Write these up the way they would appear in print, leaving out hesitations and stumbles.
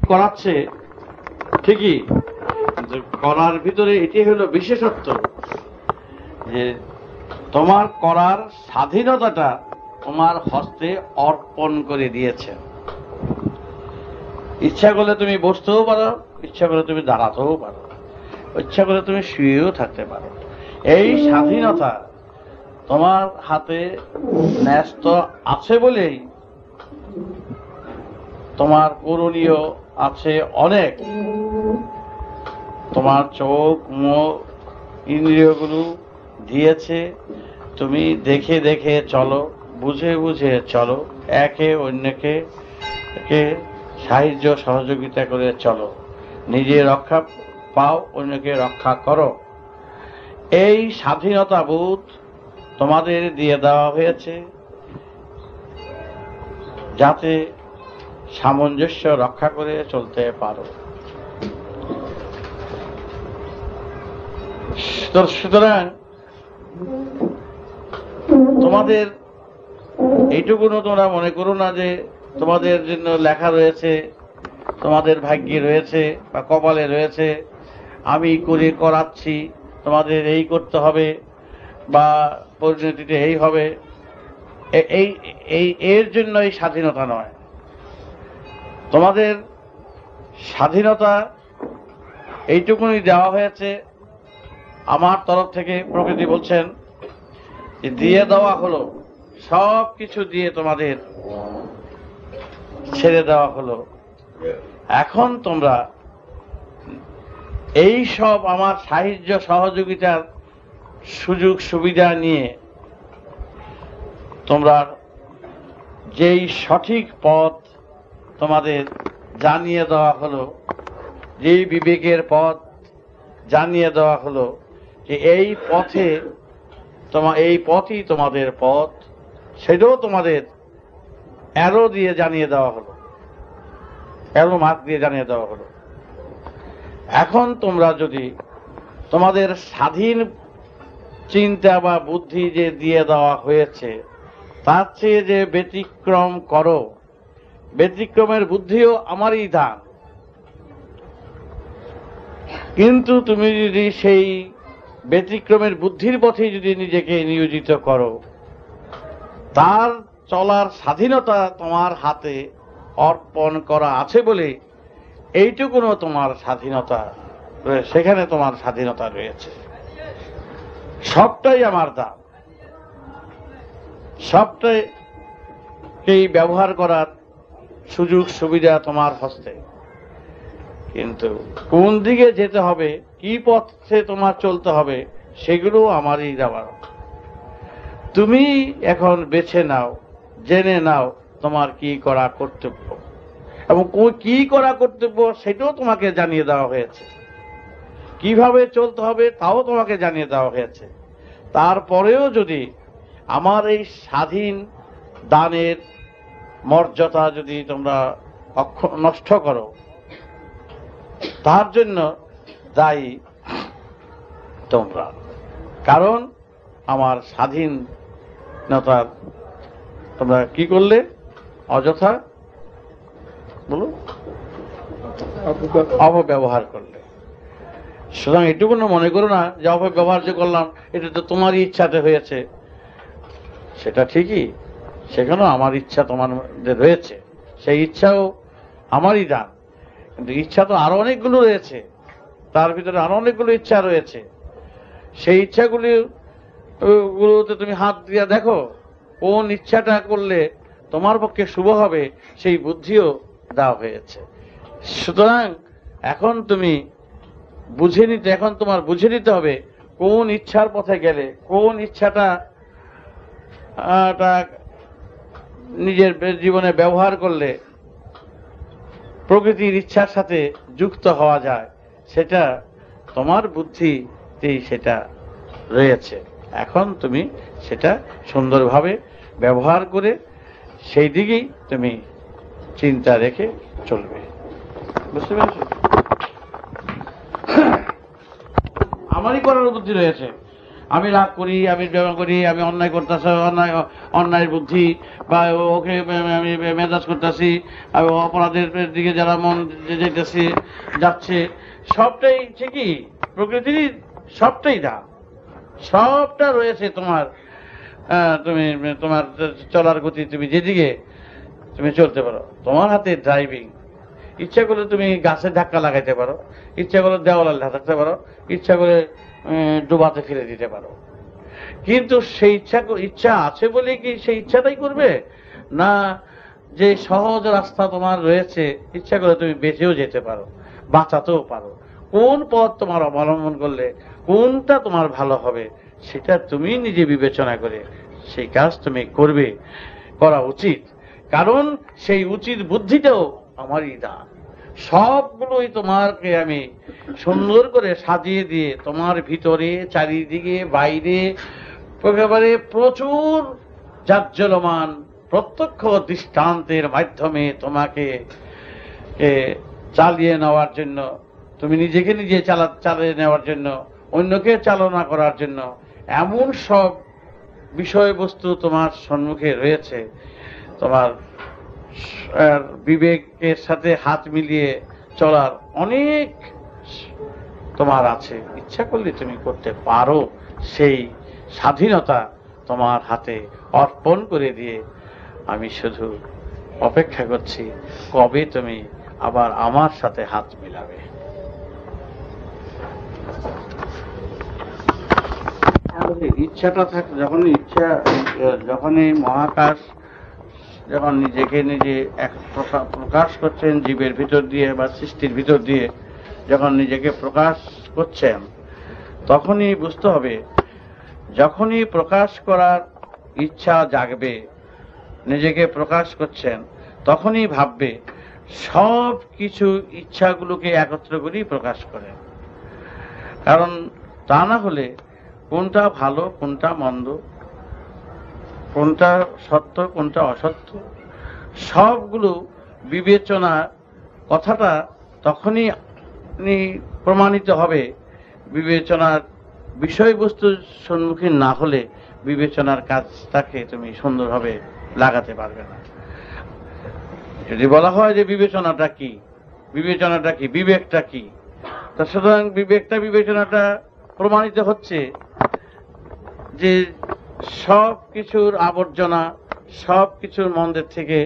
করাচ্ছে ঠিকই, কিন্তু করার ভিতরে এটি হলো বিশেষত্ব যে তোমার করার স্বাধীনতাটা তোমার হস্তে অর্পণ করে দিয়েছে। ইচ্ছা করলে তুমি বসতেও পারো, ইচ্ছা করলে তুমি দাঁড়াতেও পারো, ইচ্ছা করলে তুমি শুয়েও থাকতে পারো। এই স্বাধীনতা তোমার হাতে ন্যস্ত আছে বলেই তোমার করণীয় আছে অনেক। তোমার চোখ, মুখ, ইন্দ্রিয়গুলো দিয়েছে, তুমি দেখে দেখে চলো, বুঝে বুঝে চলো, একে অন্যকে সাহায্য সহযোগিতা করে চলো, নিজে রক্ষা পাও, অন্যকে রক্ষা করো। এই স্বাধীনতা বোধ তোমাদের দিয়ে দেওয়া হয়েছে যাতে সামঞ্জস্য রক্ষা করে চলতে পারো। সুতরাং তোমাদের এইটুকুনো তোমরা মনে করো না যে তোমাদের জন্য লেখা রয়েছে, তোমাদের ভাগ্যে রয়েছে বা কপালে রয়েছে, আমি করে করাচ্ছি, তোমাদের এই করতে হবে বা পরিণতিতে এই হবে। এর জন্য এই স্বাধীনতা নয়। তোমাদের স্বাধীনতা এইটুকুনি দেওয়া হয়েছে আমার তরফ থেকে। প্রকৃতি বলছেন যে দিয়ে দেওয়া হলো, সব কিছু দিয়ে তোমাদের ছেড়ে দেওয়া হলো। এখন তোমরা এই সব আমার সাহায্য সহযোগিতার সুযোগ সুবিধা নিয়ে তোমরা যেই সঠিক পথ তোমাদের জানিয়ে দেওয়া হলো, যেই বিবেকের পথ জানিয়ে দেওয়া হলো যে এই পথে এই পথই তোমাদের পথ, সেটাও তোমাদের অ্যারো দিয়ে জানিয়ে দেওয়া হলো, অ্যারো মার্ক দিয়ে জানিয়ে দেওয়া হলো। এখন তোমরা যদি তোমাদের স্বাধীন চিন্তা বা বুদ্ধি যে দিয়ে দেওয়া হয়েছে তার চেয়ে যে ব্যতিক্রম করো, ব্যতিক্রমের বুদ্ধিও আমারই দান, কিন্তু তুমি যদি সেই ব্যতিক্রমের বুদ্ধির পথে যদি নিজেকে নিয়োজিত করো, তার চলার স্বাধীনতা তোমার হাতে অর্পণ করা আছে বলে এইটুকুনো তোমার স্বাধীনতা, সেখানে তোমার স্বাধীনতা রয়েছে। সবটাই আমার দান, সবটাই ব্যবহার করার সুযোগ সুবিধা তোমার হস্তে, কিন্তু কোন দিকে যেতে হবে, কি পথে তোমার চলতে হবে, সেগুলো আমারই দেওয়ার। তুমি এখন বেছে নাও, জেনে নাও তোমার কি করা কর্তব্য, এবং কি করা কর্তব্য সেটাও তোমাকে জানিয়ে দেওয়া হয়েছে। কিভাবে চলতে হবে তাও তোমাকে জানিয়ে দেওয়া হয়েছে। তারপরেও যদি আমার এই স্বাধীন দানের মর্যাদা যদি তোমরা নষ্ট করো, তার জন্য দায়ী তোমরা। কারণ আমার স্বাধীনতার তোমরা কি করলে? অযথা বলো অপব্যবহার করলে। সুতরাং এটুকু মনে করো না যে অপব্যবহার যে করলাম এটা তো তোমারই ইচ্ছাতে হয়েছে। সেটা ঠিকই, সেখানেও আমার ইচ্ছা তোমাদের রয়েছে, সেই ইচ্ছাও আমারই দান, কিন্তু ইচ্ছা তো আরো অনেকগুলো রয়েছে, তার ভিতরে আরো অনেকগুলো ইচ্ছা রয়েছে। সেই ইচ্ছাগুলোতে তুমি হাত দিয়ে দেখো কোন ইচ্ছাটা করলে তোমার পক্ষে শুভ হবে, সেই বুদ্ধিও দেওয়া হয়েছে। সুতরাং এখন তোমার বুঝে নিতে হবে কোন ইচ্ছার পথে গেলে, কোন ইচ্ছাটা নিজের জীবনে ব্যবহার করলে প্রকৃতির ইচ্ছার সাথে যুক্ত হওয়া যায়, সেটা তোমার বুদ্ধিতেই সেটা রয়েছে। এখন তুমি সেটা সুন্দরভাবে ব্যবহার করে সেই দিকেই তুমি চিন্তা রেখে চলবে। বুঝতে পেরেছ? আমারই করার বুদ্ধি রয়েছে, আমি রাগ করি, আমি ব্যবহার করি, আমি অন্যায় করতেছি, অন্যায়ের বুদ্ধি বা ওকে আমি মেজাজ করতেছি, আমি অপরাধের দিকে যারা মন যাচ্ছে, সবটাই ঠিকই, প্রকৃতির সবটাই দান, সবটা রয়েছে তোমার। তুমি তোমার চলার গতি, তুমি যেদিকে তুমি চলতে পারো, তোমার হাতে ড্রাইভিং। ইচ্ছা করলে তুমি গাছের ধাক্কা লাগাইতে পারো, ইচ্ছা করলে দেওয়ালে থাকতে পারো, ইচ্ছা করে ডুবাতে ফেলে দিতে পারো। কিন্তু সেই ইচ্ছা আছে বলে কি সেই ইচ্ছাটাই করবে না? যে সহজ রাস্তা তোমার রয়েছে, ইচ্ছা করে তুমি বেঁচেও যেতে পারো, বাঁচাতেও পারো। কোন পথ তোমার অবলম্বন করলে কোনটা তোমার ভালো হবে, সেটা তুমি নিজে বিবেচনা করে সেই কাজ তুমি করবে, করা উচিত। কারণ সেই উচিত বুদ্ধিটাও আমারই দান। সবগুলোই তোমাকে আমি সুন্দর করে সাজিয়ে দিয়ে তোমার ভিতরে, চারিদিকে, বাইরে একেবারে প্রচুর জাজ্জলমান প্রত্যক্ষ দৃষ্টান্তের মাধ্যমে তোমাকে চালিয়ে নেওয়ার জন্য, তুমি নিজেকে নিজে চালিয়ে নেওয়ার জন্য, অন্যকে চালনা করার জন্য এমন সব বিষয়বস্তু তোমার সম্মুখে রয়েছে। তোমার বিবেকের সাথে হাত মিলিয়ে চলার অনেক তোমার আছে, ইচ্ছা করলে তুমি করতে পারো। সেই স্বাধীনতা তোমার হাতে অর্পণ করে দিয়ে আমি শুধু অপেক্ষা করছি কবে তুমি আবার আমার সাথে হাত মিলাবে। ইচ্ছাটা থাকে, যখনই মহাকাশ যখন নিজেকে নিজে এক প্রকাশ করছেন জীবের ভিতর দিয়ে বা সৃষ্টির ভিতর দিয়ে, যখন নিজেকে প্রকাশ করছেন, তখনই বুঝতে হবে, যখনই প্রকাশ করার ইচ্ছা জাগবে, নিজেকে প্রকাশ করছেন, তখনই ভাববে সব কিছু ইচ্ছাগুলোকে একত্র করেই প্রকাশ করেন। কারণ তা না হলে কোনটা ভালো, কোনটা মন্দ, কোনটা সত্য, কোনটা অসত্য, সবগুলো বিবেচনা কথাটা তখনই প্রমাণিত হবে। বিবেচনার বিষয়বস্তুর সম্মুখীন না হলে বিবেচনার কাজটাকে তুমি সুন্দরভাবে লাগাতে পারবে না। যদি বলা হয় যে বিবেচনাটা কি, বিবেচনাটা কি, বিবেকটা কি, তা সুতরাং বিবেচনাটা প্রমাণিত হচ্ছে যে সব কিছুর আবর্জনা, সব কিছুর মন্দের থেকে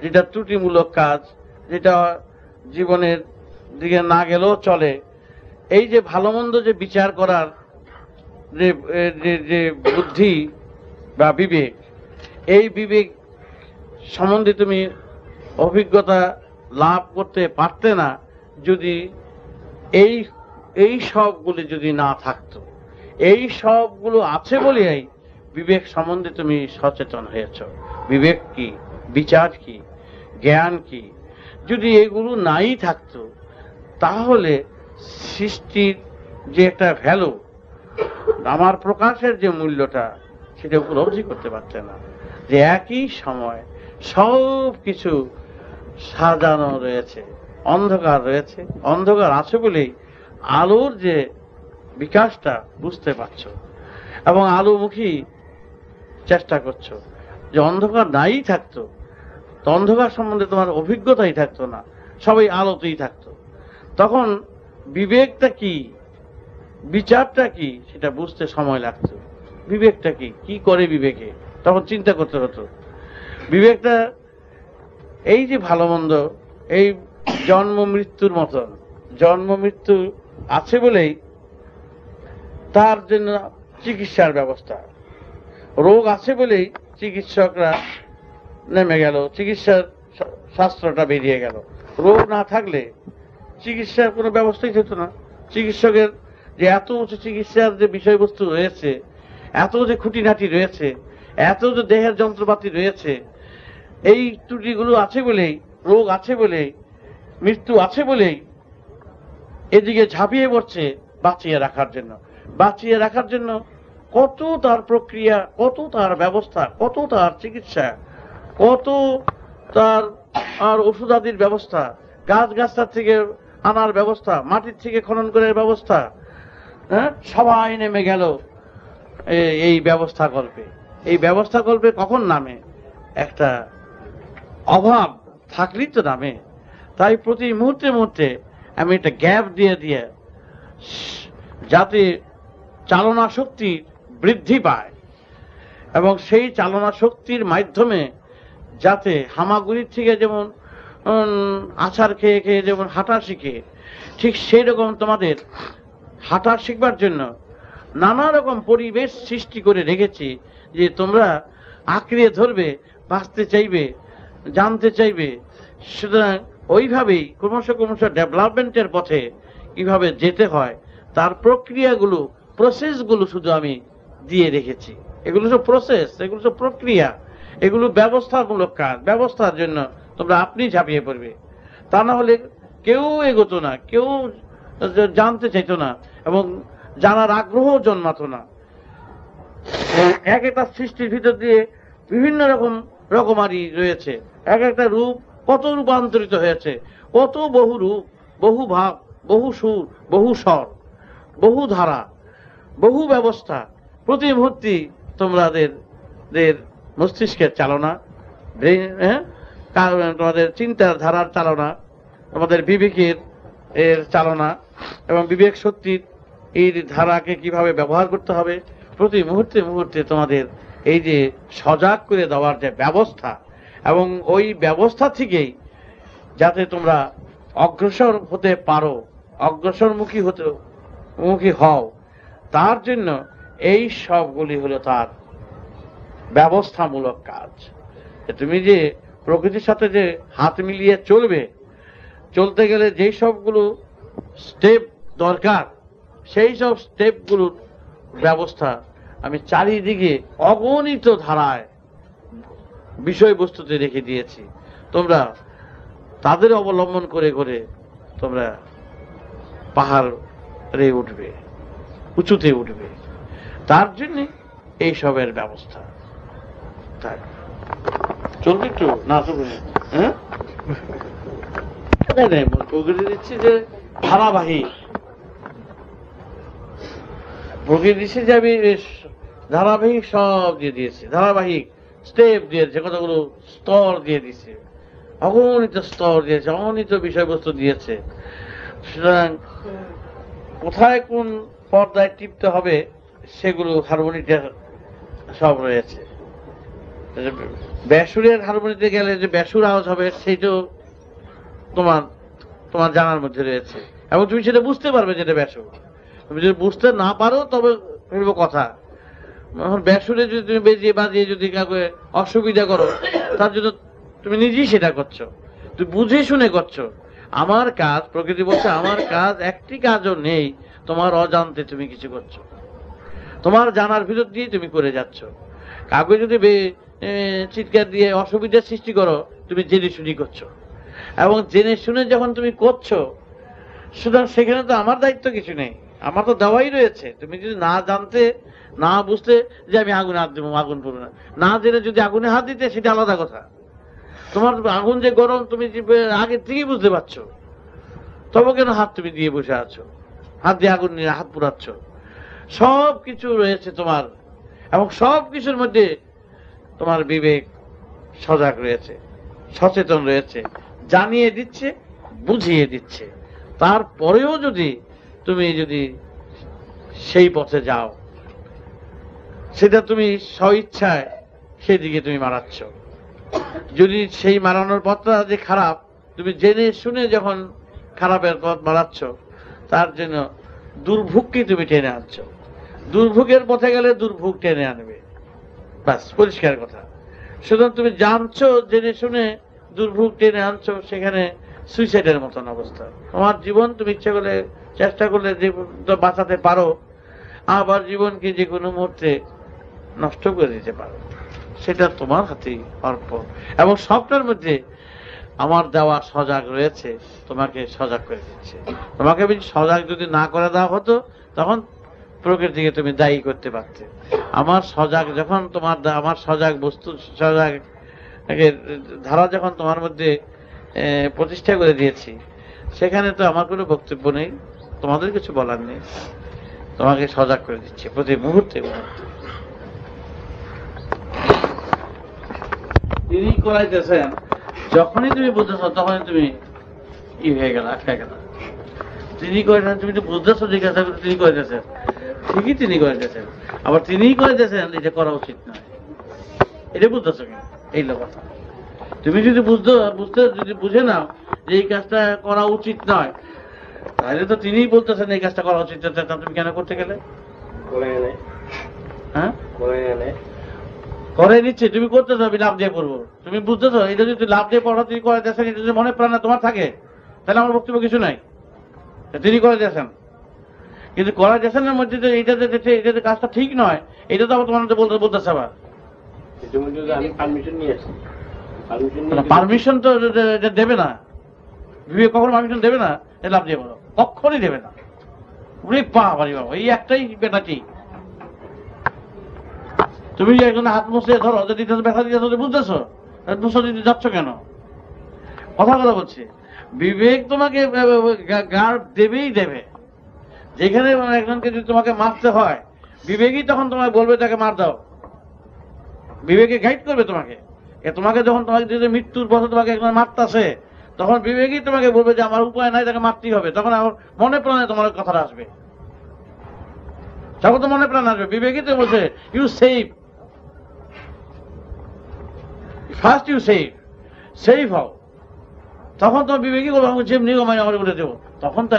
যেটা ত্রুটিমূলক কাজ, যেটা জীবনের দিকে না গেলেও চলে, এই যে ভালো মন্দ যে বিচার করার যে বুদ্ধি বা বিবেক, এই বিবেক সম্বন্ধে তুমি অভিজ্ঞতা লাভ করতে পারতে না যদি এই সবগুলো যদি না থাকতো। এই সবগুলো আছে বলেই বিবেক সম্বন্ধে তুমি সচেতন হয়েছ। বিবেক কি, বিচার কি, জ্ঞান কি, যদি এগুলো নাই থাকতো তাহলে সৃষ্টির যে একটা ভ্যালু, আমার প্রকাশের যে মূল্যটা, সেটা উপলব্ধি করতে পারতে না। যে একই সময় সব কিছু সাজানো রয়েছে, অন্ধকার রয়েছে, অন্ধকার আছে বলেই আলোর যে বিকাশটা বুঝতে পারছো এবং আলোমুখী চেষ্টা করছো। যে অন্ধকার নাই থাকতো তো অন্ধকার সম্বন্ধে তোমার অভিজ্ঞতাই থাকতো না, সবাই আলোতেই থাকতো। তখন বিবেকটা কি, বিচারটা কি, সেটা বুঝতে সময় লাগতো। বিবেকটা কি, কি করে বিবেকে, তখন চিন্তা করতে হতো। বিবেকটা এই যে ভালো মন্দ, এই জন্ম মৃত্যুর মতন, জন্ম মৃত্যু আছে বলেই তার জন্য চিকিৎসার ব্যবস্থা, রোগ আছে বলেই চিকিৎসকরা নেমে গেল, চিকিৎসার শাস্ত্রটা বেরিয়ে গেল। রোগ না থাকলে চিকিৎসার কোনো ব্যবস্থাই হতো না। চিকিৎসকের যে এত উঁচু চিকিৎসার যে বিষয়বস্তু রয়েছে, এত যে খুঁটিনাটি রয়েছে, এত যে দেহের যন্ত্রপাতি রয়েছে, এই ত্রুটিগুলো আছে বলেই, রোগ আছে বলেই, মৃত্যু আছে বলেই এদিকে ঝাঁপিয়ে পড়ছে বাঁচিয়ে রাখার জন্য। বাঁচিয়ে রাখার জন্য কত তার প্রক্রিয়া, কত তার ব্যবস্থা, কত তার চিকিৎসা, কত তার আর ওষুধাদির ব্যবস্থা, গাছগাছার থেকে আনার ব্যবস্থা, মাটির থেকে খনন করার ব্যবস্থা। সবাই নেমে গেল এই ব্যবস্থা করবে। এই ব্যবস্থা করবে কখন নামে? একটা অভাব থাকলেই তো নামে। তাই প্রতি মুহূর্তে মুহূর্তে আমি একটা গ্যাপ দিয়ে দিয়ে যাতে চালনা শক্তি বৃদ্ধি পায় এবং সেই চালনা শক্তির মাধ্যমে যাতে হামাগুড়ির থেকে যেমন আছার খেয়ে খেয়ে যেমন হাঁটা শিখে, ঠিক সেই রকম তোমাদের হাঁটা শিখবার জন্য নানা রকম পরিবেশ সৃষ্টি করে রেখেছি, যে তোমরা আঁকড়িয়ে ধরবে, বাঁচতে চাইবে, জানতে চাইবে। সুতরাং ওইভাবেই ক্রমশ ক্রমশ ডেভেলপমেন্টের পথে কিভাবে যেতে হয় তার প্রক্রিয়াগুলো, প্রসেসগুলো শুধু আমি দিয়ে রেখেছি। এগুলো সব প্রসেস, এগুলো সব প্রক্রিয়া, এগুলো ব্যবস্থামূলক কাজ। ব্যবস্থার জন্য তোমরা আপনি ঝাঁপিয়ে পড়বে, তা না হলে কেউ এগোতো না, কেউ জানতে চাইতো না এবং জানার আগ্রহ জন্মাতো না। এক একটা সৃষ্টির ভিতর দিয়ে বিভিন্ন রকম রকমারি রয়েছে, এক একটা রূপ কত রূপান্তরিত হয়েছে, কত বহু রূপ, বহু ভাব, বহু সুর, বহু স্বর, বহু ধারা, বহু ব্যবস্থা। প্রতি মুহূর্তে তোমাদের মস্তিষ্কের চালনা, তোমাদের চিন্তার ধারার চালনা, তোমাদের বিবেকের এর চালনা এবং বিবেক শক্তির এই ধারাকে কিভাবে ব্যবহার করতে হবে, প্রতি মুহূর্তে মুহূর্তে তোমাদের এই যে সজাগ করে দেওয়ার যে ব্যবস্থা, এবং ওই ব্যবস্থা থেকেই যাতে তোমরা অগ্রসর হতে পারো, অগ্রসরমুখী হও, তার জন্য এই সবগুলি হলো তার ব্যবস্থামূলক কাজ। তুমি যে প্রকৃতির সাথে যে হাত মিলিয়ে চলবে, চলতে গেলে যেই সবগুলো স্টেপ দরকার, সেই সব স্টেপগুলোর ব্যবস্থা আমি চারিদিকে অগণিত ধারায় বিষয়বস্তুতে রেখে দিয়েছি। তোমরা তাদের অবলম্বন করে করে তোমরা পাহাড়ে উঠবে, উঁচুতে উঠবে, তার জন্য এই সবের ব্যবস্থা। তাই চলবে একটু না চলবে? হ্যাঁ, প্রকৃতি দিচ্ছি যে ধারাবাহিক, প্রকৃতি দিচ্ছি যে আমি ধারাবাহিক সব দিয়ে দিয়েছি, ধারাবাহিক স্টেপ দিয়েছে, কতগুলো স্তর দিয়ে দিয়েছে, অগণিত স্তর দিয়েছে, অগণিত বিষয়বস্তু দিয়েছে। সুতরাং কোথায় কোন পর্দায় টিপতে হবে সেগুলো হারমোনিতে সব রয়েছে। বেসুরের হারমোনিতে গেলে যে বেসুর আওয়াজ হবে সেইটাও তোমার জানার মধ্যে রয়েছে, এবং তুমি সেটা বুঝতে পারবে যেটা বেসুর। তুমি যদি বুঝতে না পারো তবে কথা। বেসুরে যদি তুমি বাজিয়ে যদি কাউকে অসুবিধা করো, তার জন্য তুমি নিজেই সেটা করছো, তুমি বুঝে শুনে করছো। আমার কাজ, প্রকৃতি বলছে আমার কাজ একটি কাজও নেই, তোমার অজান্তে তুমি কিছু করছো, তোমার জানার ভিতর দিয়ে তুমি করে যাচ্ছ। কাউকে যদি চিৎকার দিয়ে অসুবিধার সৃষ্টি করো, তুমি জেনে শুনি করছো, এবং জেনে শুনে যখন তুমি করছো, সুতরাং সেখানে তো আমার দায়িত্ব কিছু নেই, আমার তো দেওয়াই রয়েছে। তুমি যদি না জানতে, না বুঝতে যে আমি আগুনে হাত দেবো, আগুন পড়বে না, না জেনে যদি আগুনে হাত দিতে, সেটা আলাদা কথা। তোমার আগুন যে গরম তুমি আগে থেকেই বুঝতে পারছো, তবে কেন হাত তুমি দিয়ে বসে আছো, হাত দিয়ে আগুন নিয়ে হাত পুরাচ্ছ? সব কিছু রয়েছে তোমার, এবং সব কিছুর মধ্যে তোমার বিবেক সজাগ রয়েছে, সচেতন রয়েছে, জানিয়ে দিচ্ছে, বুঝিয়ে দিচ্ছে। তারপরেও তুমি যদি সেই পথে যাও, সেটা তুমি স্বইচ্ছায় সেদিকে তুমি মারাচ্ছ। যদি সেই মারানোর পথটা যে খারাপ, তুমি জেনে শুনে যখন খারাপের পথ মারাচ্ছ, তার জন্য দুর্ভোগকে তুমি টেনে আনছ। দুর্ভোগের পথে গেলে দুর্ভোগ টেনে আনবে, ব্যাস পরিষ্কার কথা। সুতরাং তুমি জানছো, জেনে শুনে দুর্ভোগ টেনে আনছো, সেখানে সুইসাইডের মতন অবস্থা। তোমার জীবন তুমি ইচ্ছে করলে, চেষ্টা করলে যে বাঁচাতে পারো, আবার জীবনকে যে কোনো মুহূর্তে নষ্ট করে দিতে পারো, সেটা তোমার হাতেই অর্পণ। এবং সবটার মধ্যে আমার দেওয়া সজাগ রয়েছে, তোমাকে সজাগ করে দিচ্ছে। তোমাকে সজাগ যদি না করে দেওয়া হতো, তখন প্রকৃতিকে তুমি দায়ী করতে পারতে। আমার সজাগ যখন আমার সজাগ বস্তু, সজাগ ধারা যখন তোমার মধ্যে প্রতিষ্ঠা করে দিয়েছি, সেখানে তো আমার কোনো বক্তব্য নেই, তোমাদের কিছু বলার নেই। তোমাকে সজাগ করে দিচ্ছে প্রতি মুহূর্তে মুহূর্তে। তিনি করাইতেছেন, যখনই তুমি বুঝতেছ তখনই তুমি হয়ে গেল, আটকা গেল। তিনি করেছেন, তুমি তো বুঝতেছো জিজ্ঞাসা করে তিনি করেছেন, ঠিকই তিনি করেছেন, আবার তিনিই করেছেন এটা করা উচিত নয়, এটা বুঝতেছো কেন? এই কথা তুমি যদি যদি বুঝে নাও যে এই কাজটা করা উচিত নয়, তাহলে তো তিনিই বলতেছেন এই কাজটা করা উচিত, তুমি কেন করতে গেলে? হ্যাঁ, করে নিচ্ছে, তুমি করতেছো, আমি লাভ দিয়ে করবো, তুমি বুঝতেছো এটা যদি লাভ দিয়ে পড়া তুমি করে দিয়েছেন, এটা যদি মনে প্রাণে তোমার থাকে তাহলে আমার বক্তব্য কিছু নাই, তিনি করে দিয়েছেন। কিন্তু করা দিয়েছেনের মধ্যে যে এটা যে কাজটা ঠিক নয়, এটা তো আবার তোমার বলতেছে আবার পারমিশন তো দেবে না, বিবেক কখনো পারমিশন দেবে না, লাভ দিয়ে বলো, কখনই দেবে না। বাবা এই একটাই বেটা ঠিক, তুমি যে একজন হাত মুছে ধরো ব্যথা দিতে বুঝতেছো, মুছে দিতে যাচ্ছ কেন? কথা বলছে, বিবেক তোমাকে গার্ড দেবেই দেবে। যেখানে একজনকে যদি তোমাকে মারতে হয়, বিবেকই তখন তোমাকে বলবে তাকে মার দাও, বিবেকে গাইড করবে তোমাকে। তোমাকে যখন তোমাকে যদি মৃত্যুর পথে তোমাকে একজন মারতেছে, তখন বিবেকই তোমাকে বলবে যে আমার উপায় নাই, তাকে মারতেই হবে। তখন আমার মনে প্রাণে তোমার কথাটা আসবে, তখন তো মনে প্রাণ আসবে। বিবেকই তো বলছে you save, first you save হও। তখন তোমার বিবেকই বলবো যেমনি আমার বলে দেবো, তখন তো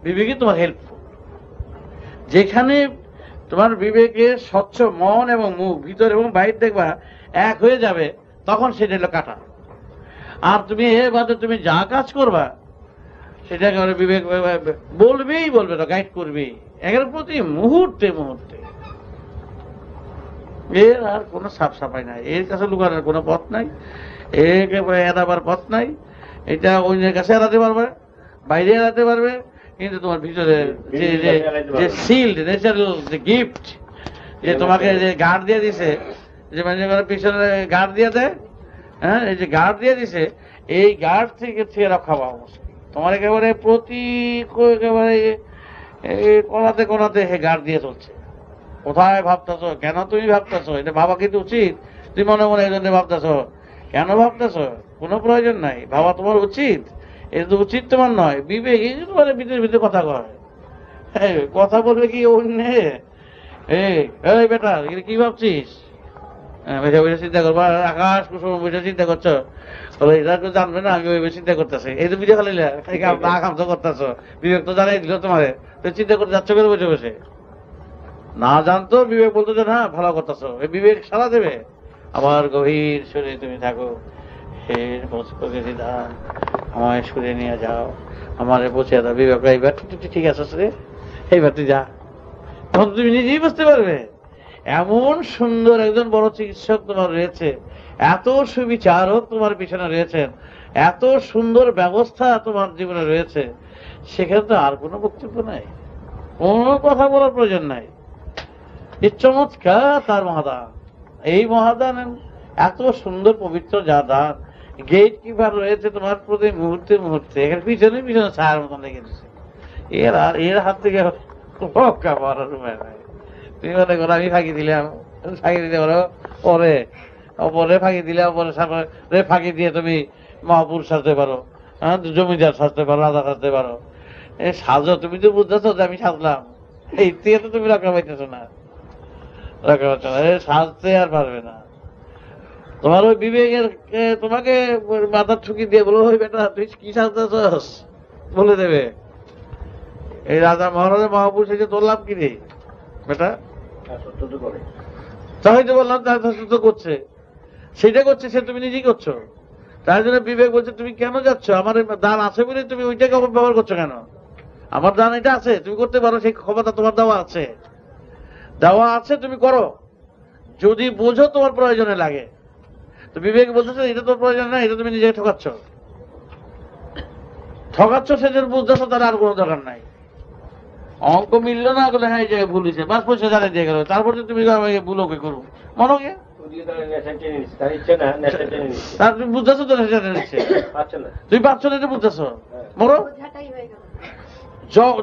বিবেকই তোমার হেল্প। যেখানে তোমার বিবেকের স্বচ্ছ মন এবং মুখ, ভিতর এবং বাইর দেখবা এক হয়ে যাবে, তখন সেটা হলো কাটা। আর তুমি এবারে তুমি যা কাজ করবা সেটা একেবারে বিবেক বলবে তো, গাইড করবেই একেবারে প্রতি মুহূর্তে মুহূর্তে। এর আর কোনো সাফ সাফাই নাই, এর কাছে লুকানোর কোনো পথ নাই, একেবারে এড়াবার পথ নাই। এটা অন্যের কাছে এড়াতে পারবে, বাইরে এড়াতে পারবে, কিন্তু তোমার ভিতরে যে শিল্ড, ন্যাচারাল যে গিফট, যে তোমাকে যে গার্ড দিয়ে দিছে, যে মানে পিছনে গার্ড দিয়ে দেয়, হ্যাঁ, এই যে গার্ড দিয়ে দিছে, এই গার্ড থেকে রক্ষা পাওয়া মুশকিল। তোমার একেবারে প্রতি একেবারে কোনাতে কোনাতে হে গার্ড দিয়ে চলছে। কোথায় ভাবতেছ, কেন তুমি ভাবতেছ, এটা ভাবা কিন্তু উচিত। তুমি মনে মনে এই জন্য ভাবতেছ, কেন ভাবতেছ? কোনো প্রয়োজন নাই, ভাবা তোমার উচিত, এটা তো উচিত তোমার নয়। বিবেক এই তোমার ভিতরে কথা কয়, কথা বলবে কি অন্য, এই বেটা কি ভাবছিস, চিন্তা করবো, আকাশ কুসুম বসে চিন্তা করছো, বলে এটা তো জানবে না আমি ওই চিন্তা করতেছি, এই তো বিজয় খালি আকাম তো করতেছ, বিবেক তো জানাই দিল তোমারে, তো চিন্তা করতে যাচ্ছ করে বসে বসে। না জানতো বিবেক বলতো যে না ভালো করতেছ, এই বিবেক সারা দেবে। আবার গভীর সুরে তুমি থাকো, হে প্রতিদান আমায় সুরে নিয়ে যাও, আমার পৌঁছে দাও। বিবেক এইবার ঠিক আছে রে, এইবার তুই যা। তখন তুমি নিজেই বুঝতে পারবে এমন সুন্দর একজন বড় চিকিৎসক তোমার রয়েছে, এত সুবিচারক তোমার পিছনে রয়েছেন, এত সুন্দর ব্যবস্থা তোমার জীবনে রয়েছে, সেখানে তো আর কোনো বক্তব্য নাই, কোনো কথা বলার প্রয়োজন নাই। এই চমৎকার তার মহাদান, এই মহাদান এত সুন্দর পবিত্র যা দান, গেট কিপার রয়েছে তোমার প্রতি মুহূর্তে মুহূর্তে, এখানে পিছনে পিছনে ছায়ার মতন লেগে দিচ্ছে। এর হাত থেকে রক্ষা পাওয়ার উপায় নাই। তুমি মনে করো আমি ফাঁকি দিলাম, ফাঁকি দিতে পারো অপরে ফাঁকি দিলে অপরে ফাঁকি দিয়ে তুমি মহাপুরুষ সাজতে পারো, জমিদার সাজতে পারো, রাজা সাজতে পারো। এই সাজো, তুমি তো বুঝতেছো যে আমি সাজলাম, এই থেকে তো তুমি রক্ষা পাইতেছো না, রক্ষা পাচ্ছ না, সাজতে আর পারবে না। তোমার ওই বিবেকের তোমাকে মাথার ঠুকি দিয়ে বলো, ওই বেটা তুই কি সাজতেছস বলে দেবে। এই রাজা মহারাজা মহাপুরুষ এসে তোর লাভ কি রে বেটা, তাই তো বললাম তার সত্য করছে, সেটা করছে, সে তুমি নিজেই করছো। তার জন্য বিবেক বলছে তুমি কেন যাচ্ছ, আমার দান আছে বলে তুমি ওইটাকে ব্যবহার করছো কেন? আমার দান এটা আছে, তুমি করতে পারো, সেই ক্ষমতা তোমার দেওয়া আছে, তুমি করো, যদি বোঝো তোমার প্রয়োজনে লাগে। তো বিবেক বলতেছে এটা তোর প্রয়োজন না, এটা তুমি নিজেকে ঠকাচ্ছ, সেজন্য বুঝতেছো, তার আর কোনো দরকার নাই। অঙ্ক মিলল না বলে হ্যাঁ এই জায়গায় ভুল হয়েছে, বাস পয়সা জানিয়ে দিয়ে গেল, তারপরে তুমি ভুল ওকে করবো মনোকে, তুমি বুঝতেছো তো, তুমি পাচ্ছ না, এটা বুঝতেছো, মরো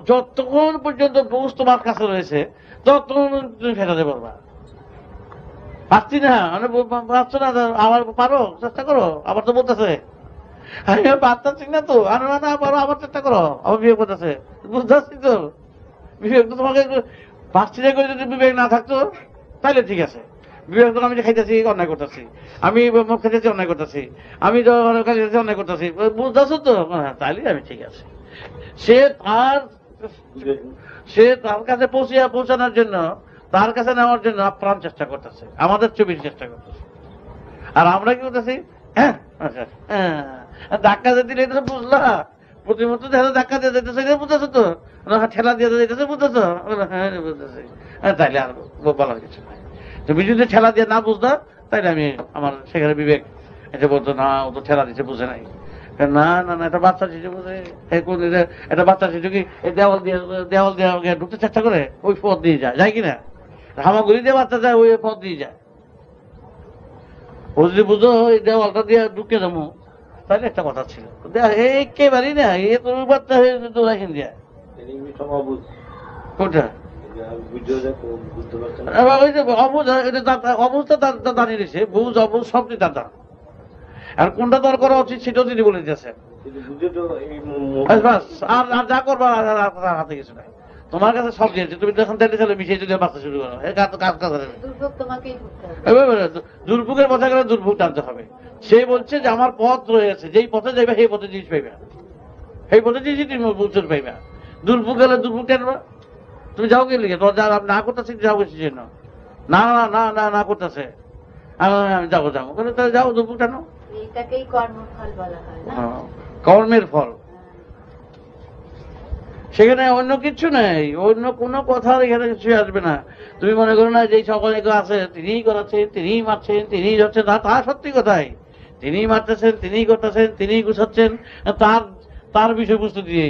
যতক্ষণ পর্যন্ত বুঝ তোমার কাছে রয়েছে ততক্ষণ তুমি ফেরাতে পারবা। পারছি না মানে পারছো না, আবার পারো, চেষ্টা করো। আবার তো বলতেছে আমি পারতাছি না তো, না পারো, আবার চেষ্টা করো, আবার বিয়ে করতেছে। বুঝতেছি তো বিবেক তো তোমাকে পারছি না করে যদি বিবেক না থাকতো তাহলে ঠিক আছে। বিবেক তো আমি খাইতেছি অন্যায় করতেছি, আমি খাইতেছি অন্যায় করতেছি, আমি খাইতেছি অন্যায় করতেছি, বুঝতেছো তো, তাহলে আমি ঠিক আছে। সে তার কাছে পৌঁছানোর জন্য, তার কাছে নেওয়ার জন্য আপ্রাণ চেষ্টা করতেছে, আমাদের ছবির চেষ্টা করতেছে। আর আমরা কি করতেছি, ধাক্কা দিয়ে দিলে এটা বুঝলা, প্রতিমত ধাক্কা দিয়ে দিতেছে বুঝতেছো তো, ঠেলা দিয়ে দিতেছে বুঝতেছো, হ্যাঁ বুঝতেছি। তাইলে আর বলার কিছু নাই। তুমি যদি ঠেলা দিয়ে না বুঝতা তাইলে আমি আমার সেখানে বিবেক এটা বলতো না, ও তো ঠেলা দিচ্ছে বুঝে নাই। না না না, এটা বাচ্চা শিশু বুঝে, এটা বাচ্চা শিশু কি দেওয়াল দিয়ে ঢুকতে চেষ্টা করে ওই পথ দিয়ে যায় কিনা, হামাগুড়ি দিয়ে বাচ্চা যায় ওই পথ দিয়ে যায়। ও যদি বুঝো ওই দেওয়ালটা দিয়ে ঢুকে যাবো তাহলে একটা কথা ছিল, একেবারেই না, এ তো বাচ্চা হয়ে দৌড়াইছেন দিয়া কোনটা অবস্থা দাঁড়িয়ে দিয়েছে, বুঝ অবুঝ সবটি দাদা। আর কোনটা দর করা উচিত সেটাও তিনি বলে দিয়েছেন। আর যা করবো হাতে কিছু নাই, তোমার কাছে সব দিয়েছে, তুমি যখন তেলে চলে মিশিয়ে যদি বাঁচতে শুরু করো কাজ দুর্ভোগের পথে গেলে দুর্ভোগ টানতে হবে। সে বলছে যে আমার পথ রয়েছে, যেই পথে যাইবে সেই পথে জিনিস পাইবে, সেই পথে জিনিস তুমি বুঝতে পাইবে। দুর্ভোগ গেলে দুর্ভোগ টানবা, তুমি যাও গেলে তোমার যা না করতেছি যাও গেছি জন্য, না না না না না করতেছে আমি যাবো যাবো তাহলে যাও, দুর্ভোগ টানো। কর্মের ফল, সেখানে অন্য কিছু নেই, অন্য কোনো কথা এখানে কিছু আসবে না। তুমি মনে করো না যে সকলে আছে তিনিই করাচ্ছেন, তিনিই মারছেন, তিনিই যাচ্ছেন, তা সত্যি কথাই, তিনিই মারতেছেন, তিনিই করতেছেন, তিনিই গুছাচ্ছেন তার বিষয়বস্তু দিয়ে।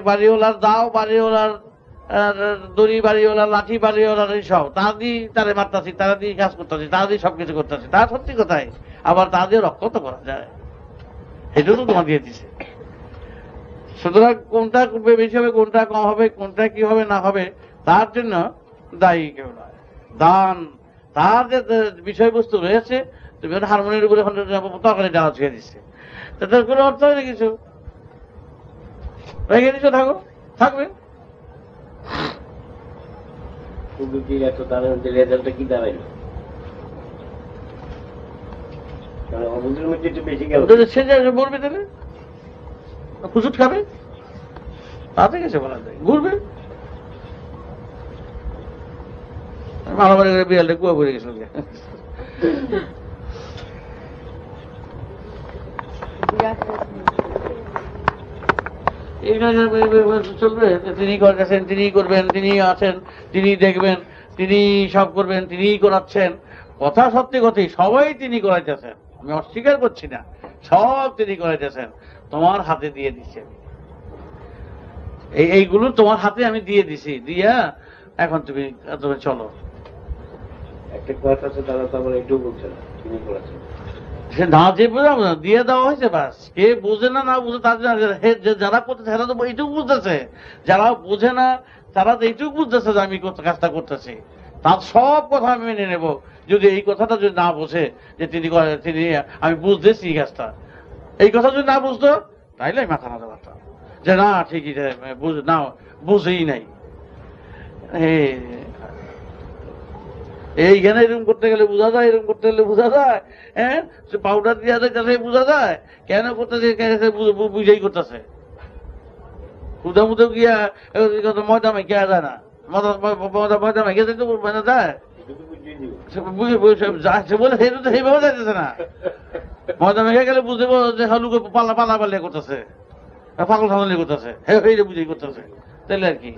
বাড়িওয়ালার দাও, বাড়িওয়ালার দড়ি, বাড়িওয়ালার লাঠি, বাড়িওয়ালার এইসব তা দিয়ে তারে মারতাছি, তারা দিয়ে কাজ করতেছি, তারা দিয়ে সবকিছু করতেছি, তা সত্যি কথাই। আবার তা দিয়ে রক্ষা করা যায়, এটাও তো তোমার দিয়ে দিছে। সুতরাং কোনটা বেশি হবে, কোনটা কম হবে, কোনটা কি হবে না হবে তার জন্য দায়ী কেউ নয়। দান তার যে বিষয়বস্তু রয়েছে, তুমি হারমোনিয়ামের উপরে তরকারি দেওয়া ছুঁয়ে দিচ্ছে, তাদের কোনো অর্থ হয় না কিছু, রেখে দিচ্ছ থাকো, থাকবে। বলবে তাহলে হুজুট খাবে, তাতে গেছে বলা যায়, ঘুরবে। মারামারি করে বিড়ালটা কুয়া পড়ে গেছিল, চলবে। তিনি করেছেন, তিনি করবেন, তিনি আছেন, তিনি দেখবেন, তিনি সব করবেন, তিনি করাচ্ছেন। কথা সত্যি কথাই, সবাই তিনি করাইতেছেন, আমি অস্বীকার করছি না, সব তিনি করাইতেছেন, তোমার হাতে দিয়ে দিচ্ছি আমি, এইগুলো তোমার হাতে আমি দিয়ে দিছি, দিয়া এখন তুমি চলো। একটা কথা আছে, তারা তো আমার এটাও বলছে না তিনি করেছেন, সে না যে বোঝাবো না, দিয়ে দেওয়া হয়েছে বাস। কে বোঝে না না বুঝে তার যারা করতেছে তারা তো এইটুকু বুঝতেছে, যারা বোঝে না তারা তো এইটুকু বুঝতেছে যে আমি কাজটা করতেছি, তার সব কথা আমি মেনে নেব। যদি এই কথাটা যদি না বোঝে যে তিনি আমি বুঝতেছি এই কাজটা, এই কথা যদি না বুঝতো তাইলে আমি মাথা মাথা পারতাম যে না ঠিকই না বুঝেই নাই। এইখানে এরকম করতে গেলে বোঝা যায়, এরকম করতে গেলে বোঝা যায়, হ্যাঁ পাউডার দিয়া যায় বোঝা যায়, কেন করতেছে বুঝেই করতেছে। খুদা মুদে গিয়া ময়দা মেখে যায় না, ময়দা মেখে যেতে মানে যায় বলে সেইভাবে যাইতেছে না। ময়দা মেখে গেলে বুঝতে যে হালুকে পাল্লা পাল্লা পাল্লা করতেছে, পাগল ঠান্ডালি করতেছে, বুঝেই করতেছে, তাহলে আর কি।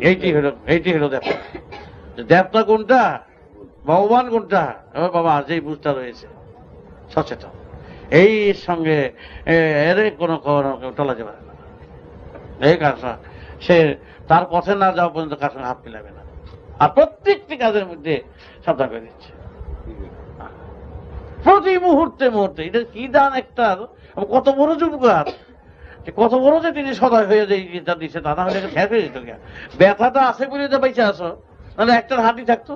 এইটি হলো দেবতা। দেবতা কোনটা, ভগবান কোনটা, বাবা যেই বুঝটা রয়েছে সচেতন, এই সঙ্গে এর কোনো টলা যাবে না। এই কাজটা সে তার পথে না যাওয়া পর্যন্ত কার সঙ্গে হাত মিলাবে না। আর প্রত্যেকটি কাজের মধ্যে সাবধান করে দিচ্ছে প্রতি মুহূর্তে মুহূর্তে। এটা কি দান একটা, কত বড় উপকার। যে কত বড় যে তিনি সদয় হয়ে যে চিন্তা দিচ্ছে, তা না হলে শেষ হয়ে যেত। ব্যথাটা আছে বলে তো বেঁচে আছো, নাহলে একটার হাঁটি থাকতো।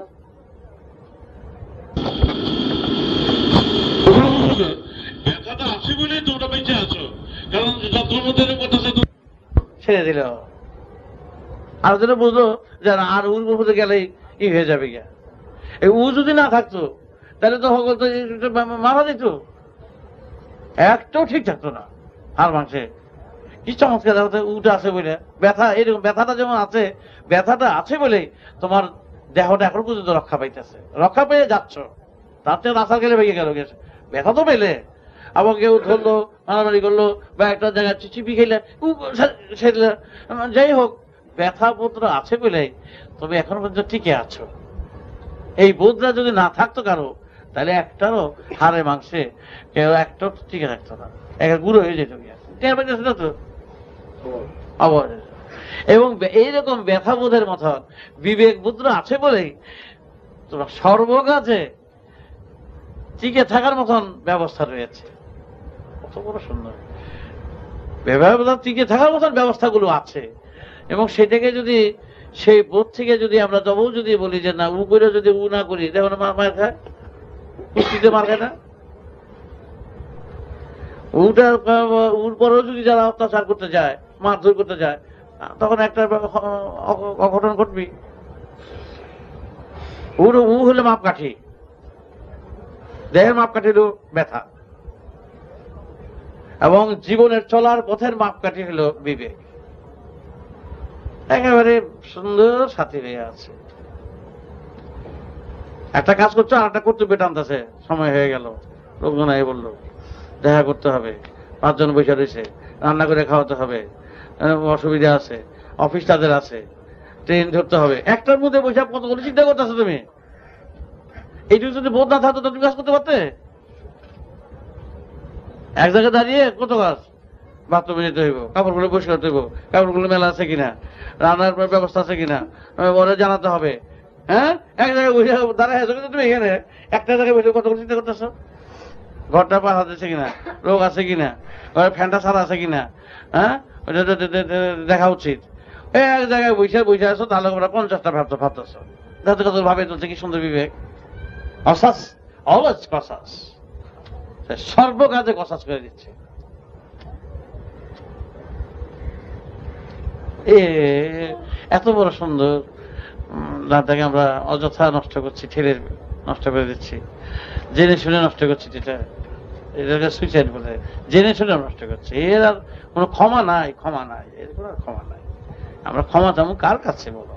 ব্যথাটা আছে বলে তোমরা বেঁচে আছো, কারণ ছেড়ে দিল। আর যেটা বুঝলো যে আর উর উপরে গেলেই ই হয়ে যাবে গিয়া। এই উ যদি না থাকতো তাহলে তো সকল তো মারা যেত, একটাও ঠিক থাকতো না। হাড় মাংসে কি চমৎকার উটা আছে বলে ব্যথা, এরকম ব্যথাটা যেমন আছে, ব্যথাটা আছে বলেই তোমার দেহটা এখন পর্যন্ত রক্ষা পাইতেছে, রক্ষা পেয়ে যাচ্ছ। তার থেকে রাস্তা গেলে ভেঙে গেল, গেছে ব্যথা তো পেলে। আবার কেউ ধরলো, মারামারি করলো, বা একটা জায়গায় চিপি খেলে, যাই হোক ব্যথা পত্র আছে বলেই তুমি এখন পর্যন্ত টিকে আছো। এই বোধটা যদি না থাকতো কারো, তাহলে একটারও হাড়ে মাংসে কেউ একটাও টিকে থাকতো না, একটা গুঁড়ো হয়ে যেত। তো এবং এইরকম ব্যথা বোধের মতন বিবেক বুদ্ধ আছে বলেই তোমার সর্বকাজে টিকে থাকার মতন ব্যবস্থা রয়েছে। কত বড় সুন্দর টিকে থাকার মতন ব্যবস্থাগুলো আছে। এবং সেটাকে যদি সেই বোধ থেকে যদি আমরা তবুও যদি বলি যে না উ করে যদি উ না করি, দেখো মার খায়, কুস্তিতে মার খায় না। উটার উর পরেও যদি যারা অত্যাচার করতে যায়, মারধর করতে যায়, তখন একটা অঘটন ঘটবি। উ হলে মাপকাঠি, দেহের মাপকাঠি হলো ব্যথা, এবং জীবনের চলার পথের মাপকাঠি হলো বিবেক। একেবারে সুন্দর সাথী হয়ে আছে। একটা কাজ করছো আর একটা কর্তব্য টানতেছে, সময় হয়ে গেল, লোকজন বললো দেখা করতে হবে, 5 জন বসে রয়েছে, রান্না করে খাওয়াতে হবে, অসুবিধা আছে, অফিস তাদের আছে, ট্রেন ধরতে হবে। একটার মধ্যে বসে কতগুলো চিন্তা করতেছো তুমি। এইটুকু যদি বোধ না থাকতো তুমি কাজ করতে পারতে? এক জায়গায় দাঁড়িয়ে কত কাজ, বাথরুমে যেতে হইব, কাপড়গুলো পরিষ্কার করতে হইব, কাপড়গুলো মেলা আছে কিনা, রান্নার ব্যবস্থা আছে কিনা ওরা জানাতে হবে। হ্যাঁ, এক জায়গায় বসে দাঁড়ায় তুমি এখানে একটা জায়গায় বসে কতগুলো চিন্তা করতেছ, ঘরটা পাহা দিচ্ছে কিনা, রোগ আছে কিনা, ফ্যানটা ছাড়া আছে কিনা, হ্যাঁ দেখা উচিত। এক জায়গায় বসে বসে আসো, তাহলে ওরা 50টা ভাবতেছ, যাতে কত ভাবে চলছে। কি সুন্দর বিবেক, অসাস, অলওয়েজ কসাস, সর্বকাজে কসাস করে দিচ্ছে। এত বড় সুন্দর রাতটাকে আমরা অযথা নষ্ট করছি, ঠেলে নষ্ট করে দিচ্ছি, জেনে শুনে নষ্ট করছি। এটাকে সুইসাইড বলে, জেনে শুনে নষ্ট করছি। এর আর কোনো ক্ষমা নাই, ক্ষমা নাই, এর কোনো ক্ষমা নাই। আমরা ক্ষমা চাবো কার কাছে বলো?